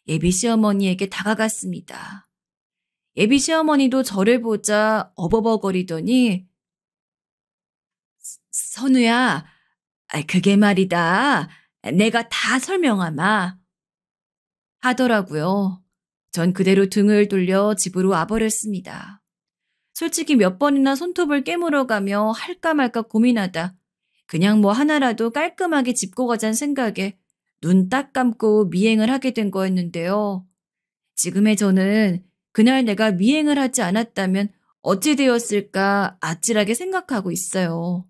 A: 예비 시어머니에게 다가갔습니다. 예비 시어머니도 저를 보자 어버버거리더니 선우야, 그게 말이다. 내가 다 설명하마. 하더라고요. 전 그대로 등을 돌려 집으로 와버렸습니다. 솔직히 몇 번이나 손톱을 깨물어가며 할까 말까 고민하다 그냥 뭐 하나라도 깔끔하게 짚고 가자는 생각에 눈 딱 감고 미행을 하게 된 거였는데요. 지금의 저는 그날 내가 미행을 하지 않았다면 어찌 되었을까 아찔하게 생각하고 있어요.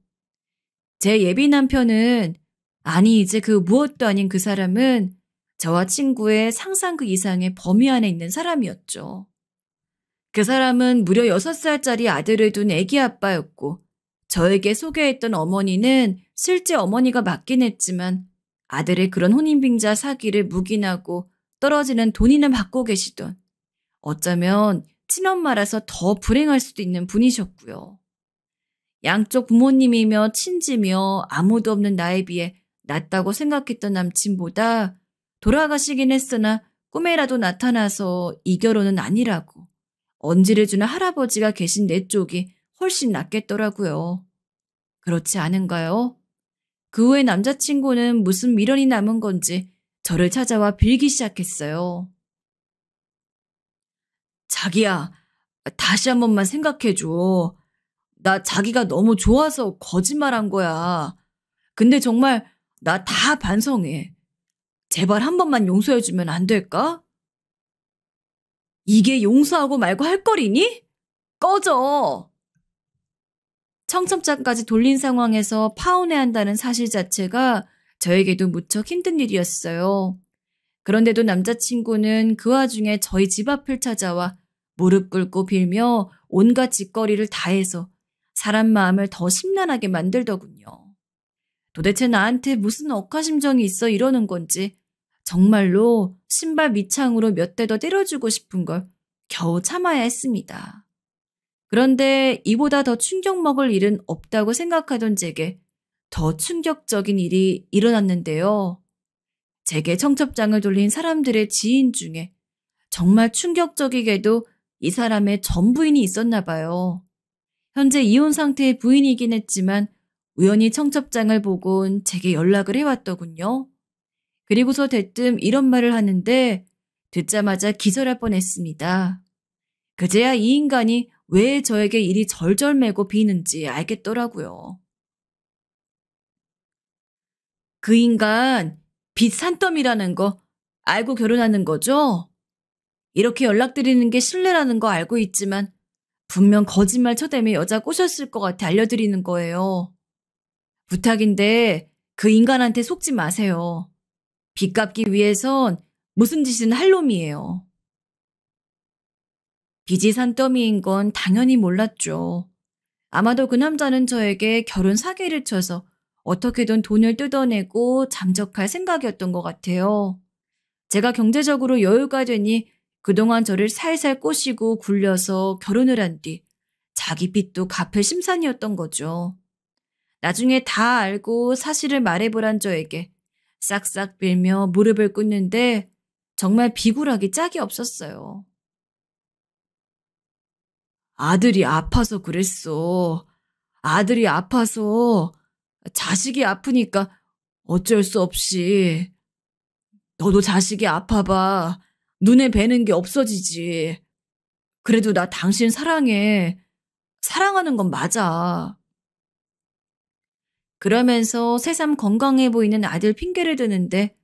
A: 제 예비 남편은 아니 이제 그 무엇도 아닌 그 사람은 저와 친구의 상상 그 이상의 범위 안에 있는 사람이었죠. 그 사람은 무려 6살짜리 아들을 둔 애기 아빠였고 저에게 소개했던 어머니는 실제 어머니가 맞긴 했지만 아들의 그런 혼인빙자 사기를 묵인하고 떨어지는 돈이나 받고 계시던 어쩌면 친엄마라서 더 불행할 수도 있는 분이셨고요. 양쪽 부모님이며 친지며 아무도 없는 나에 비해 낫다고 생각했던 남친보다 돌아가시긴 했으나 꿈에라도 나타나서 이 결혼은 아니라고 언지를 주는 할아버지가 계신 내 쪽이 훨씬 낫겠더라고요. 그렇지 않은가요? 그 후에 남자친구는 무슨 미련이 남은 건지 저를 찾아와 빌기 시작했어요. 자기야, 다시 한 번만 생각해줘. 나 자기가 너무 좋아서 거짓말한 거야. 근데 정말 나 다 반성해. 제발 한 번만 용서해주면 안 될까? 이게 용서하고 말고 할 거리니? 꺼져! 청첩장까지 돌린 상황에서 파혼해야 한다는 사실 자체가 저에게도 무척 힘든 일이었어요. 그런데도 남자친구는 그 와중에 저희 집 앞을 찾아와 무릎 꿇고 빌며 온갖 짓거리를 다해서 사람 마음을 더 심란하게 만들더군요. 도대체 나한테 무슨 억하심정이 있어 이러는 건지 정말로 신발 밑창으로 몇 대 더 때려주고 싶은 걸 겨우 참아야 했습니다. 그런데 이보다 더 충격 먹을 일은 없다고 생각하던 제게 더 충격적인 일이 일어났는데요. 제게 청첩장을 돌린 사람들의 지인 중에 정말 충격적이게도 이 사람의 전 부인이 있었나 봐요. 현재 이혼 상태의 부인이긴 했지만 우연히 청첩장을 보곤 제게 연락을 해왔더군요. 그리고서 대뜸 이런 말을 하는데 듣자마자 기절할 뻔했습니다. 그제야 이 인간이 왜 저에게 일이 절절매고 비는지 알겠더라고요. 그 인간 빚 산더미라는 거 알고 결혼하는 거죠? 이렇게 연락드리는 게 신뢰라는 거 알고 있지만 분명 거짓말 쳐대며 여자 꼬셨을 것 같아 알려드리는 거예요. 부탁인데 그 인간한테 속지 마세요. 빚 갚기 위해선 무슨 짓이든 할 놈이에요. 빚이 산더미인 건 당연히 몰랐죠. 아마도 그 남자는 저에게 결혼 사기를 쳐서 어떻게든 돈을 뜯어내고 잠적할 생각이었던 것 같아요. 제가 경제적으로 여유가 되니 그동안 저를 살살 꼬시고 굴려서 결혼을 한 뒤 자기 빚도 갚을 심산이었던 거죠. 나중에 다 알고 사실을 말해보란 저에게 싹싹 빌며 무릎을 꿇는데 정말 비굴하기 짝이 없었어요. 아들이 아파서 그랬어. 아들이 아파서 자식이 아프니까 어쩔 수 없이. 너도 자식이 아파봐. 눈에 뵈는 게 없어지지. 그래도 나 당신 사랑해. 사랑하는 건 맞아. 그러면서 새삼 건강해 보이는 아들 핑계를 드는데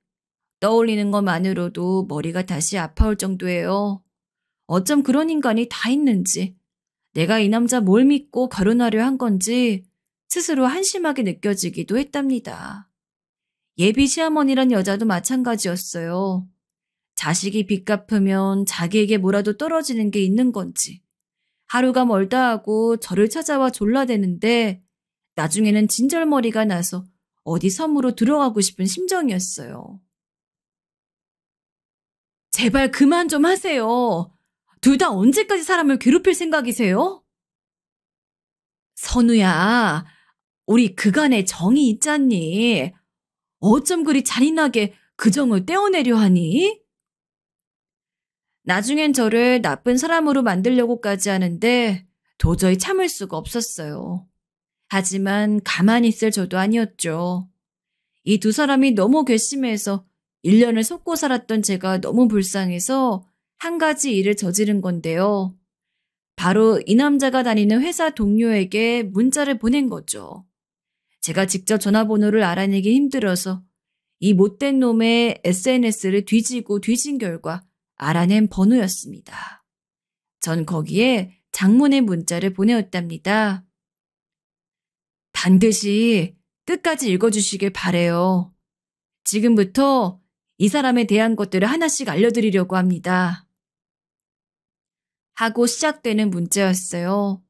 A: 떠올리는 것만으로도 머리가 다시 아파올 정도예요. 어쩜 그런 인간이 다 있는지, 내가 이 남자 뭘 믿고 결혼하려 한 건지 스스로 한심하게 느껴지기도 했답니다. 예비 시어머니란 여자도 마찬가지였어요. 자식이 빚 갚으면 자기에게 뭐라도 떨어지는 게 있는 건지, 하루가 멀다 하고 저를 찾아와 졸라대는데 나중에는 진절머리가 나서 어디 섬으로 들어가고 싶은 심정이었어요. 제발 그만 좀 하세요. 둘 다 언제까지 사람을 괴롭힐 생각이세요? 선우야, 우리 그간의 정이 있잖니. 어쩜 그리 잔인하게 그 정을 떼어내려 하니? 나중엔 저를 나쁜 사람으로 만들려고까지 하는데 도저히 참을 수가 없었어요. 하지만 가만히 있을 저도 아니었죠. 이 두 사람이 너무 괘씸해서 1년을 속고 살았던 제가 너무 불쌍해서 한 가지 일을 저지른 건데요. 바로 이 남자가 다니는 회사 동료에게 문자를 보낸 거죠. 제가 직접 전화번호를 알아내기 힘들어서 이 못된 놈의 SNS를 뒤지고 뒤진 결과 알아낸 번호였습니다. 전 거기에 장문의 문자를 보내었답니다. 반드시 끝까지 읽어주시길 바래요. 지금부터 이 사람에 대한 것들을 하나씩 알려드리려고 합니다. 하고 시작되는 문자였어요.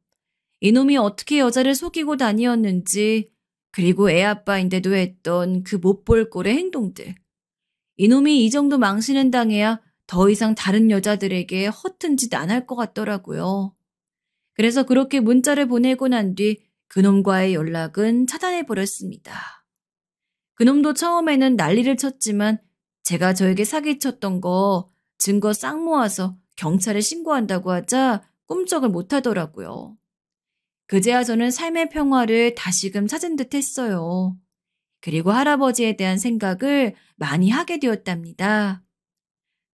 A: 이놈이 어떻게 여자를 속이고 다니었는지, 그리고 애 아빠인데도 했던 그 못 볼 꼴의 행동들. 이놈이 이 정도 망신은 당해야 더 이상 다른 여자들에게 허튼 짓 안 할 것 같더라고요. 그래서 그렇게 문자를 보내고 난 뒤 그놈과의 연락은 차단해버렸습니다. 그놈도 처음에는 난리를 쳤지만 제가 저에게 사기쳤던 거 증거 싹 모아서 경찰에 신고한다고 하자 꿈쩍을 못하더라고요. 그제야 저는 삶의 평화를 다시금 찾은 듯 했어요. 그리고 할아버지에 대한 생각을 많이 하게 되었답니다.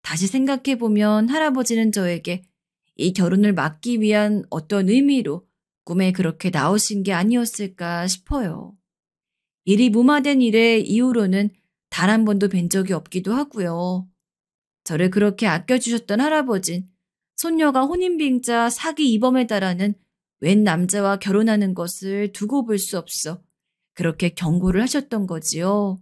A: 다시 생각해보면 할아버지는 저에게 이 결혼을 막기 위한 어떤 의미로 꿈에 그렇게 나오신 게 아니었을까 싶어요. 일이 무마된 이래 이후로는 단 한 번도 뵌 적이 없기도 하고요. 저를 그렇게 아껴주셨던 할아버진 손녀가 혼인빙자 사기 이범에 달하는 웬 남자와 결혼하는 것을 두고 볼 수 없어 그렇게 경고를 하셨던 거지요.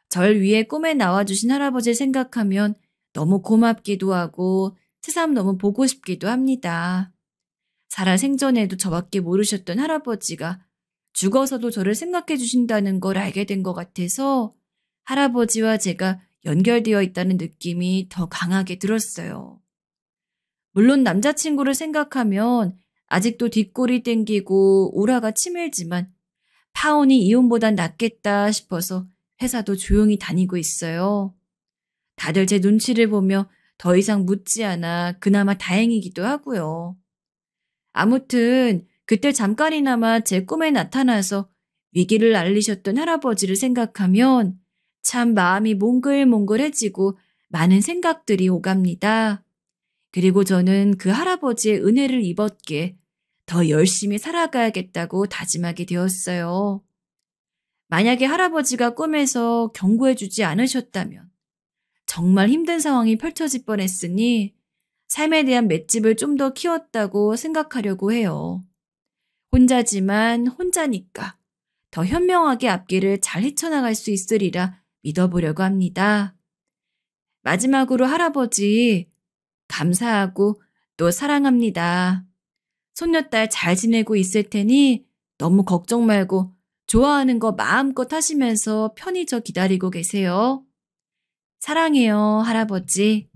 A: 절 위해 꿈에 나와주신 할아버지를 생각하면 너무 고맙기도 하고 새삼 너무 보고 싶기도 합니다. 살아 생전에도 저밖에 모르셨던 할아버지가 죽어서도 저를 생각해 주신다는 걸 알게 된 것 같아서 할아버지와 제가 연결되어 있다는 느낌이 더 강하게 들었어요. 물론 남자친구를 생각하면 아직도 뒷골이 땡기고 우라가 치밀지만 파혼이 이혼보단 낫겠다 싶어서 회사도 조용히 다니고 있어요. 다들 제 눈치를 보며 더 이상 묻지 않아 그나마 다행이기도 하고요. 아무튼 그때 잠깐이나마 제 꿈에 나타나서 위기를 알리셨던 할아버지를 생각하면 참 마음이 몽글몽글해지고 많은 생각들이 오갑니다. 그리고 저는 그 할아버지의 은혜를 입었기에 더 열심히 살아가야겠다고 다짐하게 되었어요. 만약에 할아버지가 꿈에서 경고해주지 않으셨다면 정말 힘든 상황이 펼쳐질 뻔했으니 삶에 대한 맷집을 좀 더 키웠다고 생각하려고 해요. 혼자지만 혼자니까 더 현명하게 앞길을 잘 헤쳐나갈 수 있으리라 믿어보려고 합니다. 마지막으로 할아버지, 감사하고 또 사랑합니다. 손녀딸 잘 지내고 있을 테니 너무 걱정 말고 좋아하는 거 마음껏 하시면서 편히 저 기다리고 계세요. 사랑해요, 할아버지.